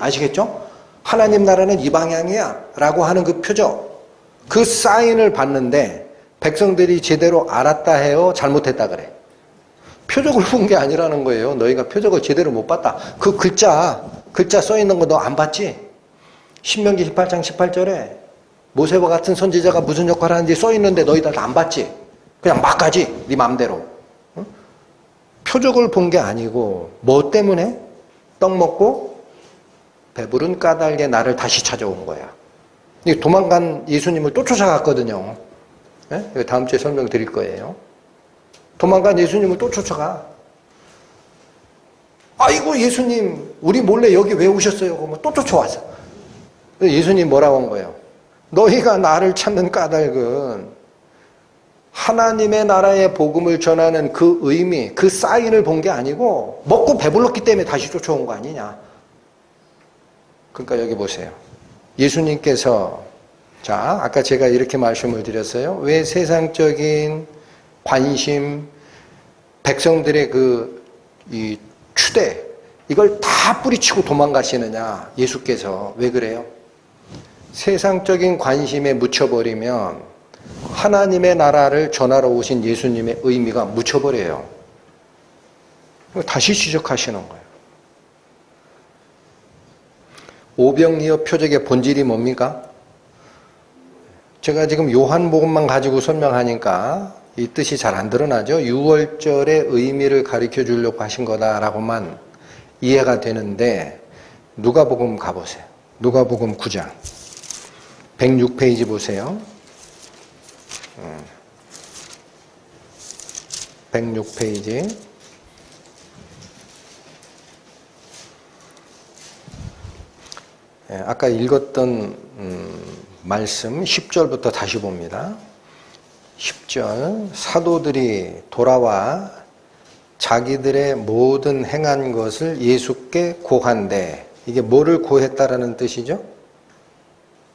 아시겠죠? 하나님 나라는 이 방향이야 라고 하는 그 표적, 그 사인을 봤는데 백성들이 제대로 알았다 해요? 잘못했다 그래? 표적을 본 게 아니라는 거예요. 너희가 표적을 제대로 못 봤다. 그 글자 써 있는 거 너 안 봤지? 신명기 18장 18절에 모세와 같은 선지자가 무슨 역할을 하는지 써 있는데 너희들 안 봤지? 그냥 막 가지. 네 맘대로. 응? 표적을 본 게 아니고 뭐 때문에? 떡 먹고 배부른 까닭에 나를 다시 찾아온 거야. 도망간 예수님을 또 쫓아갔거든요. 네? 다음 주에 설명드릴 거예요. 도망간 예수님을 또 쫓아가. 아이고 예수님 우리 몰래 여기 왜 오셨어요? 그러면 또 쫓아왔어. 예수님 뭐라고 한 거예요? 너희가 나를 찾는 까닭은 하나님의 나라의 복음을 전하는 그 의미, 그 사인을 본 게 아니고 먹고 배불렀기 때문에 다시 쫓아온 거 아니냐. 그러니까 여기 보세요. 예수님께서 자, 아까 제가 이렇게 말씀을 드렸어요. 왜 세상적인 관심, 백성들의 이 추대, 이걸 다 뿌리치고 도망가시느냐. 예수께서 왜 그래요? 세상적인 관심에 묻혀버리면 하나님의 나라를 전하러 오신 예수님의 의미가 묻혀버려요. 다시 지적하시는 거예요. 오병이어 표적의 본질이 뭡니까? 제가 지금 요한복음만 가지고 설명하니까 이 뜻이 잘 안 드러나죠. 6월절의 의미를 가르쳐 주려고 하신 거다라고만 이해가 되는데 누가복음 가보세요. 누가복음 9장 106페이지 보세요. 106페이지 아까 읽었던 말씀 10절부터 다시 봅니다. 10절 사도들이 돌아와 자기들의 모든 행한 것을 예수께 고한대. 이게 뭐를 고했다라는 뜻이죠?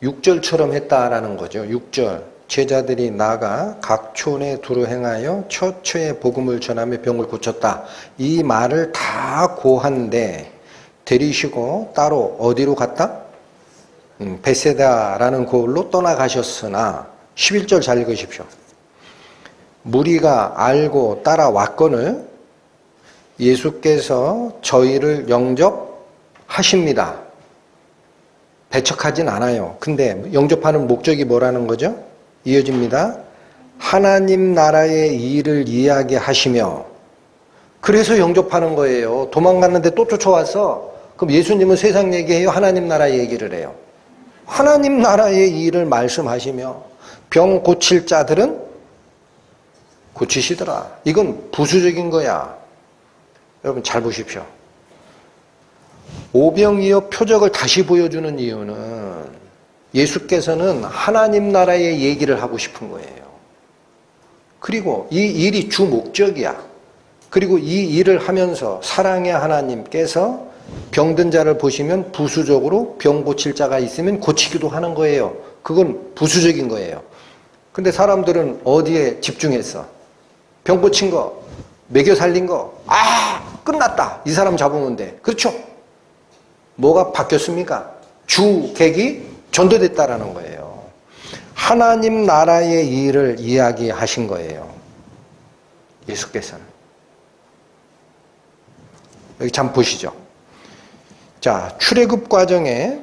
6절처럼 했다라는 거죠. 6절 제자들이 나가 각 촌에 두루 행하여 처처에 복음을 전하며 병을 고쳤다. 이 말을 다 고한대. 데리시고 따로 어디로 갔다? 베세다라는 고을로 떠나가셨으나 11절 잘 읽으십시오. 무리가 알고 따라왔거늘 예수께서 저희를 영접하십니다. 배척하진 않아요. 근데 영접하는 목적이 뭐라는 거죠? 이어집니다. 하나님 나라의 일을 이야기하시며 그래서 영접하는 거예요. 도망갔는데 또 쫓아왔어. 그럼 예수님은 세상 얘기해요? 하나님 나라 얘기를 해요? 하나님 나라의 일을 말씀하시며 병 고칠 자들은 고치시더라. 이건 부수적인 거야. 여러분 잘 보십시오. 오병이어 표적을 다시 보여주는 이유는 예수께서는 하나님 나라의 얘기를 하고 싶은 거예요. 그리고 이 일이 주 목적이야. 그리고 이 일을 하면서 사랑의 하나님께서 병든 자를 보시면 부수적으로 병 고칠 자가 있으면 고치기도 하는 거예요. 그건 부수적인 거예요. 근데 사람들은 어디에 집중했어? 병 고친 거, 먹여 살린 거, 끝났다. 이 사람 잡으면 돼. 그렇죠? 뭐가 바뀌었습니까? 주객이 전도됐다라는 거예요. 하나님 나라의 일을 이야기하신 거예요. 예수께서는. 여기 잠 보시죠. 자, 출애굽 과정에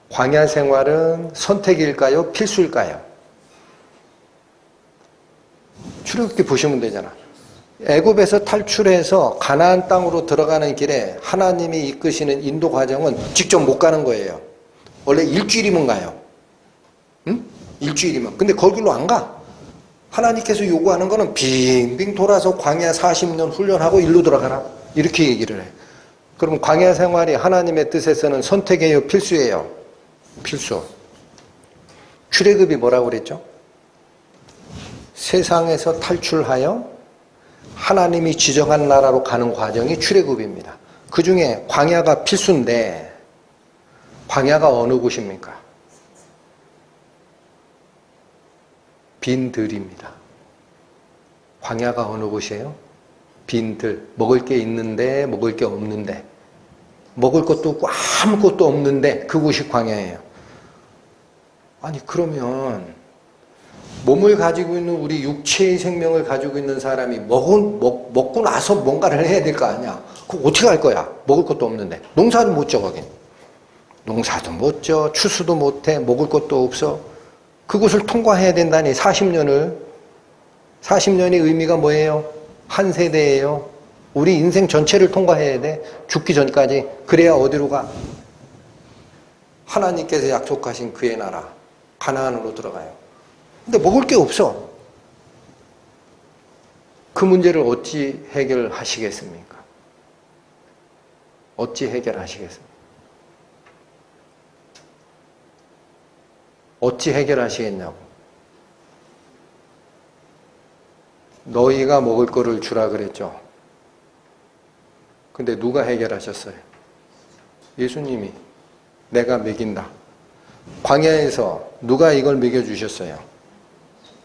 광야 생활은 선택일까요? 필수일까요? 출애굽기 보시면 되잖아. 애굽에서 탈출해서 가나안 땅으로 들어가는 길에 하나님이 이끄시는 인도 과정은 직접 못 가는 거예요. 원래 일주일이면 가요. 응? 일주일이면. 근데 거기로 안 가. 하나님께서 요구하는 거는 빙빙 돌아서 광야 40년 훈련하고 일로 들어가라. 이렇게 얘기를 해. 그럼 광야 생활이 하나님의 뜻에서는 선택이에요? 필수예요? 필수. 출애굽이 뭐라고 그랬죠? 세상에서 탈출하여 하나님이 지정한 나라로 가는 과정이 출애굽입니다. 그 중에 광야가 필수인데 광야가 어느 곳입니까? 빈들입니다. 광야가 어느 곳이에요? 빈들. 먹을 게 있는데 먹을 게 없는데 먹을 것도 없고 아무것도 없는데 그곳이 광야예요. 아니 그러면 몸을 가지고 있는 우리 육체의 생명을 가지고 있는 사람이 먹고 나서 뭔가를 해야 될 거 아니야. 그거 어떻게 할 거야? 먹을 것도 없는데. 농사도 못 져 거긴. 농사도 못 져. 추수도 못 해. 먹을 것도 없어. 그곳을 통과해야 된다니 40년을. 40년의 의미가 뭐예요? 한 세대예요. 우리 인생 전체를 통과해야 돼. 죽기 전까지. 그래야 어디로 가? 하나님께서 약속하신 그의 나라 가나안으로 들어가요. 근데 먹을 게 없어. 그 문제를 어찌 해결하시겠습니까? 어찌 해결하시겠습니까? 어찌 해결하시겠냐고. 너희가 먹을 거를 주라 그랬죠. 근데 누가 해결하셨어요? 예수님이. 내가 먹인다. 광야에서 누가 이걸 먹여주셨어요?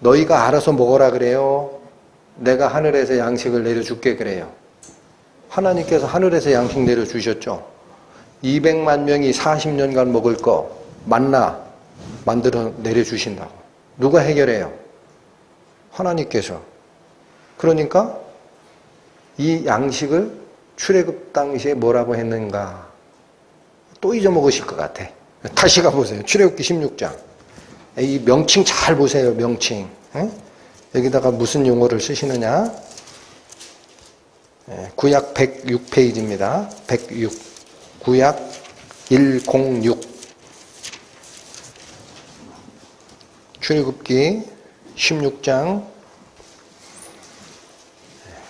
너희가 알아서 먹어라 그래요? 내가 하늘에서 양식을 내려줄게 그래요? 하나님께서 하늘에서 양식 내려주셨죠. 200만 명이 40년간 먹을 거 만나 만들어 내려주신다고. 누가 해결해요? 하나님께서. 그러니까 이 양식을 출애굽 당시에 뭐라고 했는가? 또 잊어먹으실 것 같아. 다시 가보세요. 출애굽기 16장. 이 명칭 잘 보세요. 명칭. 여기다가 무슨 용어를 쓰시느냐? 구약 106페이지입니다. 106. 구약 106. 출애굽기 16장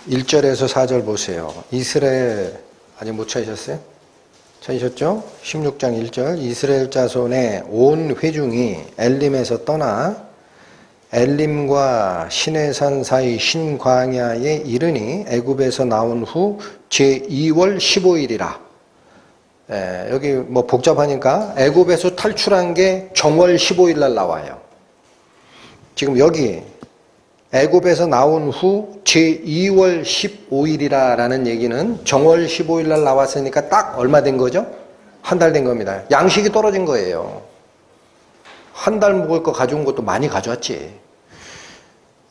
1절에서 4절 보세요. 이스라엘 아직 못 찾으셨어요? 찾으셨죠? 16장 1절. 이스라엘 자손의 온 회중이 엘림에서 떠나 엘림과 시내산 사이 신광야에 이르니 애굽에서 나온 후 제2월 15일이라. 여기 뭐 복잡하니까 애굽에서 탈출한 게 정월 15일 날 나와요. 지금 여기 애굽에서 나온 후 제2월 15일이라는 얘기는 정월 15일 날 나왔으니까 딱 얼마 된 거죠? 한 달 된 겁니다. 양식이 떨어진 거예요. 한 달 먹을 거 가져온 것도 많이 가져왔지.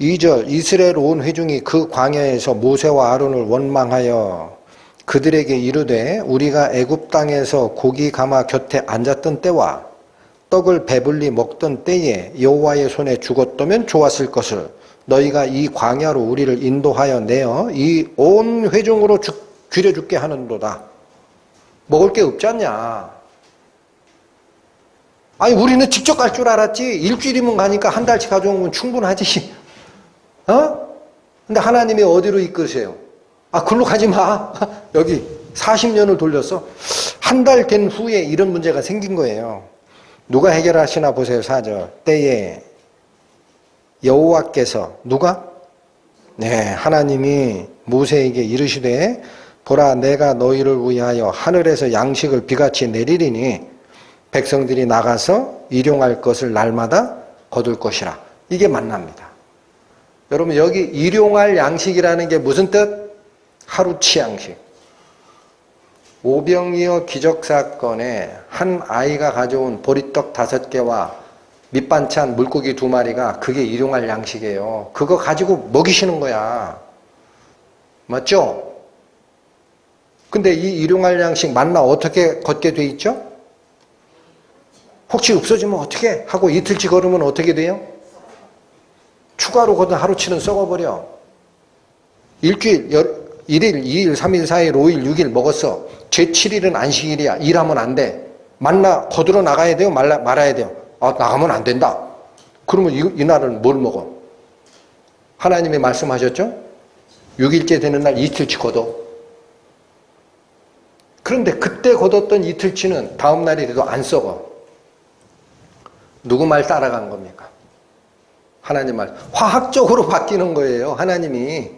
2절. 이스라엘 온 회중이 그 광야에서 모세와 아론을 원망하여 그들에게 이르되 우리가 애굽 땅에서 고기 가마 곁에 앉았던 때와 떡을 배불리 먹던 때에 여호와의 손에 죽었다면 좋았을 것을 너희가 이 광야로 우리를 인도하여 내어 이 온 회중으로 기려 죽게 하는도다. 먹을 게 없지 않냐. 아니 우리는 직접 갈 줄 알았지. 일주일이면 가니까 한 달치 가져온 건 충분하지. 근데 하나님이 어디로 이끄세요? 글로 가지 마. 여기 40년을 돌렸어. 한 달 된 후에 이런 문제가 생긴 거예요. 누가 해결하시나 보세요. 4절. 때에 여호와께서 누가? 네, 하나님이 모세에게 이르시되 보라 내가 너희를 위하여 하늘에서 양식을 비같이 내리리니 백성들이 나가서 일용할 것을 날마다 거둘 것이라. 이게 만납니다. 여러분 여기 일용할 양식이라는 게 무슨 뜻? 하루치 양식. 오병이어 기적사건에 한 아이가 가져온 보리떡 5개와 밑반찬 물고기 2마리가 그게 일용할 양식이에요. 그거 가지고 먹이시는 거야. 맞죠? 근데 이 일용할 양식 만나 어떻게 걷게 돼 있죠? 혹시 없어지면 어떻게 하고 이틀치 걸으면 어떻게 돼요? 추가로 걷은 하루치는 썩어버려. 일주일, 1일, 2일, 3일, 4일, 5일, 6일 먹었어. 제7일은 안식일이야. 일하면 안 돼. 만나 거들어 나가야 돼요? 말아야 돼요? 나가면 안 된다. 그러면 이날은 뭘 먹어? 하나님이 말씀하셨죠? 6일째 되는 날 이틀치 걷어. 그런데 그때 걷었던 이틀치는 다음 날이 돼도 안 썩어. 누구 말 따라간 겁니까? 하나님 말. 화학적으로 바뀌는 거예요. 하나님이.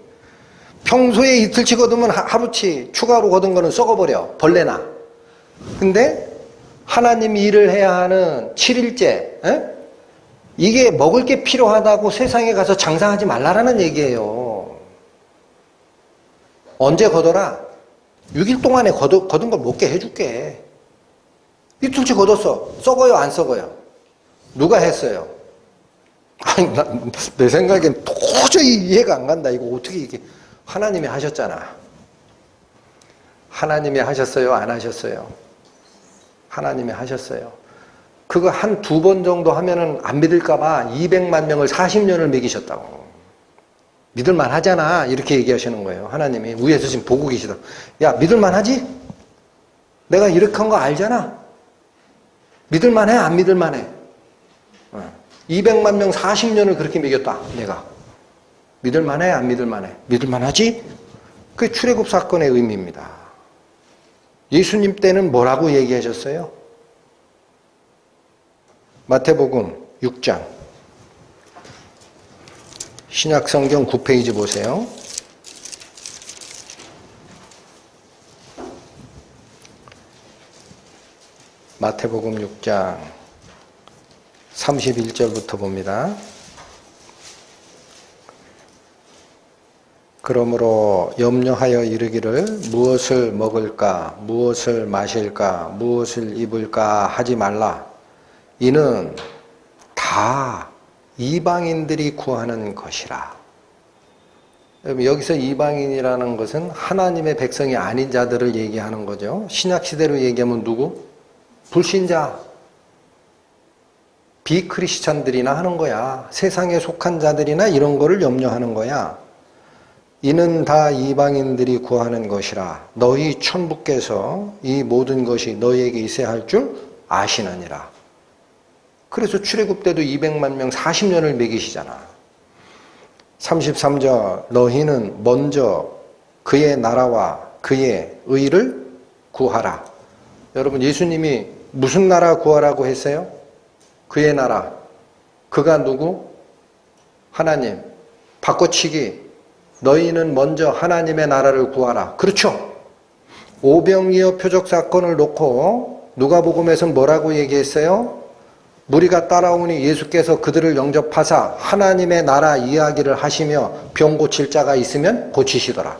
평소에 이틀치 걷으면 하루치 추가로 걷은 거는 썩어버려. 벌레나. 근데 하나님이 일을 해야 하는 7일째. 이게 먹을 게 필요하다고 세상에 가서 장사하지 말라라는 얘기예요. 언제 걷어라? 6일 동안에 거둔 걸 먹게 해줄게. 이틀치 걷었어. 썩어요? 안 썩어요? 누가 했어요? 아니, 내 생각엔 도저히 이해가 안 간다. 이거 어떻게 이게. 하나님이 하셨잖아. 하나님이 하셨어요? 안 하셨어요? 하나님이 하셨어요. 그거 한 2번 정도 하면은 안 믿을까봐 200만 명을 40년을 먹이셨다고. 믿을만 하잖아. 이렇게 얘기하시는 거예요. 하나님이 위에서 지금 보고 계시다. 야, 믿을만 하지? 내가 이렇게 한 거 알잖아. 믿을만 해? 안 믿을만 해? 200만 명 40년을 그렇게 먹였다. 내가. 믿을만 해? 안 믿을만 해? 믿을만 하지? 그게 출애굽 사건의 의미입니다. 예수님 때는 뭐라고 얘기하셨어요? 마태복음 6장. 신약성경 9페이지 보세요. 마태복음 6장 31절부터 봅니다. 그러므로 염려하여 이르기를 무엇을 먹을까, 무엇을 마실까, 무엇을 입을까 하지 말라. 이는 다 이방인들이 구하는 것이라. 여기서 이방인이라는 것은 하나님의 백성이 아닌 자들을 얘기하는 거죠. 신약시대로 얘기하면 누구? 불신자, 비크리스찬들이나 하는 거야. 세상에 속한 자들이나 이런 거를 염려하는 거야. 이는 다 이방인들이 구하는 것이라. 너희 천부께서 이 모든 것이 너희에게 있어야 할 줄 아시느니라. 그래서 출애굽 때도 200만 명 40년을 먹이시잖아. 33절 너희는 먼저 그의 나라와 그의 의를 구하라. 여러분, 예수님이 무슨 나라 구하라고 했어요? 그의 나라. 그가 누구? 하나님. 바꿔치기. 너희는 먼저 하나님의 나라를 구하라. 그렇죠? 오병이어 표적 사건을 놓고 누가복음에서는 뭐라고 얘기했어요? 무리가 따라오니 예수께서 그들을 영접하사 하나님의 나라 이야기를 하시며 병 고칠 자가 있으면 고치시더라.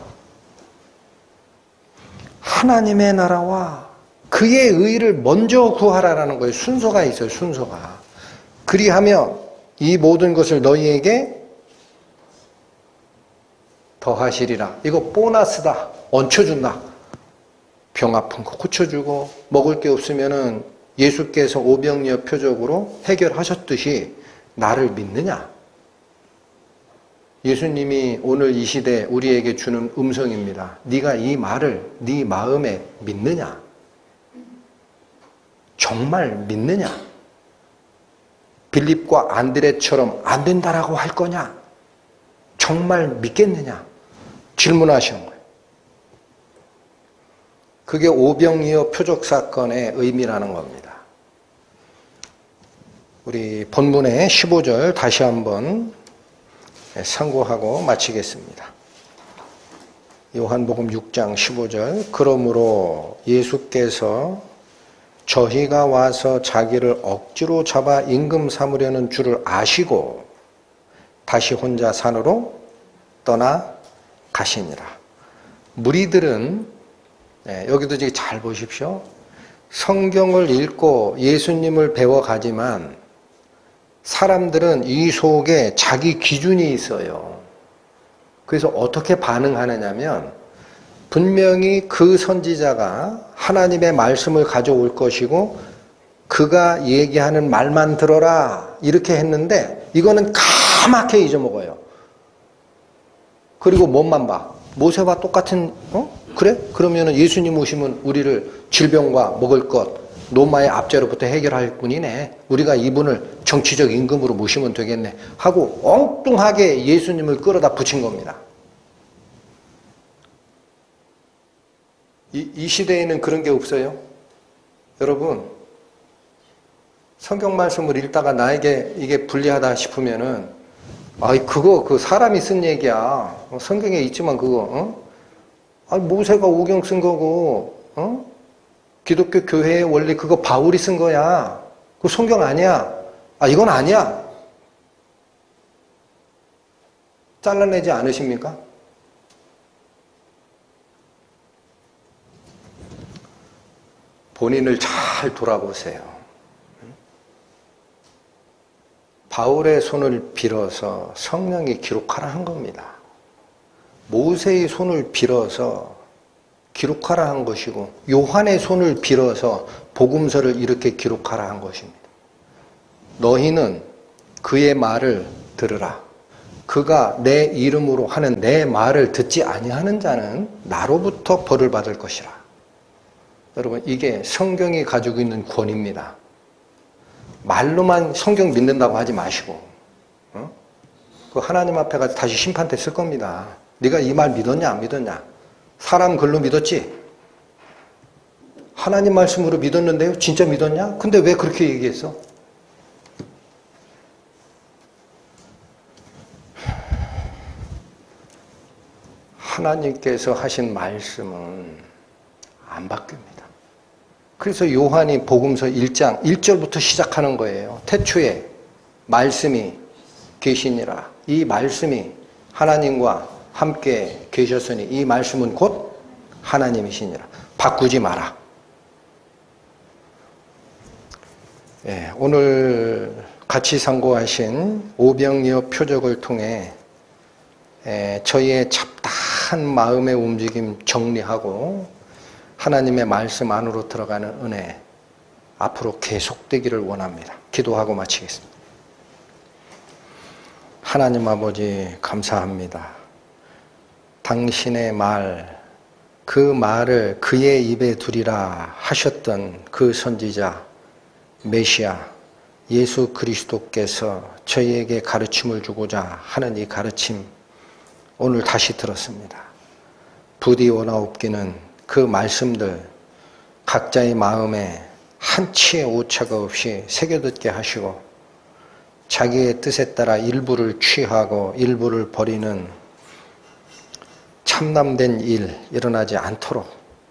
하나님의 나라와 그의 의를 먼저 구하라라는 거예요. 순서가 있어요. 순서가. 그리하면 이 모든 것을 너희에게 더하시리라. 이거 보너스다. 얹혀준다. 병 아픈 거 고쳐주고 먹을 게 없으면은 예수께서 오병이어 표적으로 해결하셨듯이 나를 믿느냐? 예수님이 오늘 이 시대 우리에게 주는 음성입니다. 네가 이 말을 네 마음에 믿느냐? 정말 믿느냐? 빌립과 안드레처럼 안 된다라고 할 거냐? 정말 믿겠느냐? 질문하시는 거예요. 그게 오병이어 표적 사건의 의미라는 겁니다. 우리 본문의 15절 다시 한번 상고하고 마치겠습니다. 요한복음 6장 15절 그러므로 예수께서 저희가 와서 자기를 억지로 잡아 임금 삼으려는 줄을 아시고 다시 혼자 산으로 떠나 가시니라. 무리들은 여기도 잘 보십시오. 성경을 읽고 예수님을 배워가지만 사람들은 이 속에 자기 기준이 있어요. 그래서 어떻게 반응하느냐면 분명히 그 선지자가 하나님의 말씀을 가져올 것이고 그가 얘기하는 말만 들어라 이렇게 했는데 이거는 까맣게 잊어먹어요. 그리고 몸만 봐. 모세와 똑같은 그래? 그러면 예수님 오시면 우리를 질병과 먹을 것 로마의 압제로부터 해결할 분이네. 우리가 이분을 정치적 임금으로 모시면 되겠네. 하고 엉뚱하게 예수님을 끌어다 붙인 겁니다. 이 시대에는 그런 게 없어요. 여러분, 성경 말씀을 읽다가 나에게 이게 불리하다 싶으면은 그거 그 사람이 쓴 얘기야. 성경에 있지만 그거 모세가 오경 쓴 거고 기독교 교회의 원리 그거 바울이 쓴 거야. 그거 성경 아니야. 이건 아니야. 잘라내지 않으십니까? 본인을 잘 돌아보세요. 바울의 손을 빌어서 성령이 기록하라 한 겁니다. 모세의 손을 빌어서 기록하라 한 것이고 요한의 손을 빌어서 복음서를 이렇게 기록하라 한 것입니다. 너희는 그의 말을 들으라. 그가 내 이름으로 하는 내 말을 듣지 아니하는 자는 나로부터 벌을 받을 것이라. 여러분, 이게 성경이 가지고 있는 권위입니다. 말로만 성경 믿는다고 하지 마시고 그 하나님 앞에 가서 다시 심판대 쓸 겁니다. 네가 이 말 믿었냐 안 믿었냐? 사람 글로 믿었지? 하나님 말씀으로 믿었는데요? 진짜 믿었냐? 근데 왜 그렇게 얘기했어? 하나님께서 하신 말씀은 안 바뀝니다. 그래서 요한이 복음서 1장 1절부터 시작하는 거예요. 태초에 말씀이 계시니라. 이 말씀이 하나님과 함께 계셨으니 이 말씀은 곧 하나님이시니라. 바꾸지 마라. 예, 오늘 같이 상고하신 오병이어 표적을 통해 저희의 잡다한 마음의 움직임 정리하고 하나님의 말씀 안으로 들어가는 은혜 앞으로 계속되기를 원합니다. 기도하고 마치겠습니다. 하나님 아버지 감사합니다. 당신의 말, 그 말을 그의 입에 두리라 하셨던 그 선지자 메시아 예수 그리스도께서 저희에게 가르침을 주고자 하는 이 가르침 오늘 다시 들었습니다. 부디 원하옵기는 그 말씀들 각자의 마음에 한치의 오차가 없이 새겨듣게 하시고 자기의 뜻에 따라 일부를 취하고 일부를 버리는 참남된 일 일어나지 않도록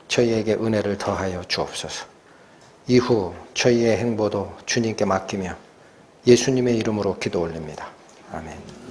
저희에게 은혜를 더하여 주옵소서. 이후 저희의 행보도 주님께 맡기며 예수님의 이름으로 기도 올립니다. 아멘.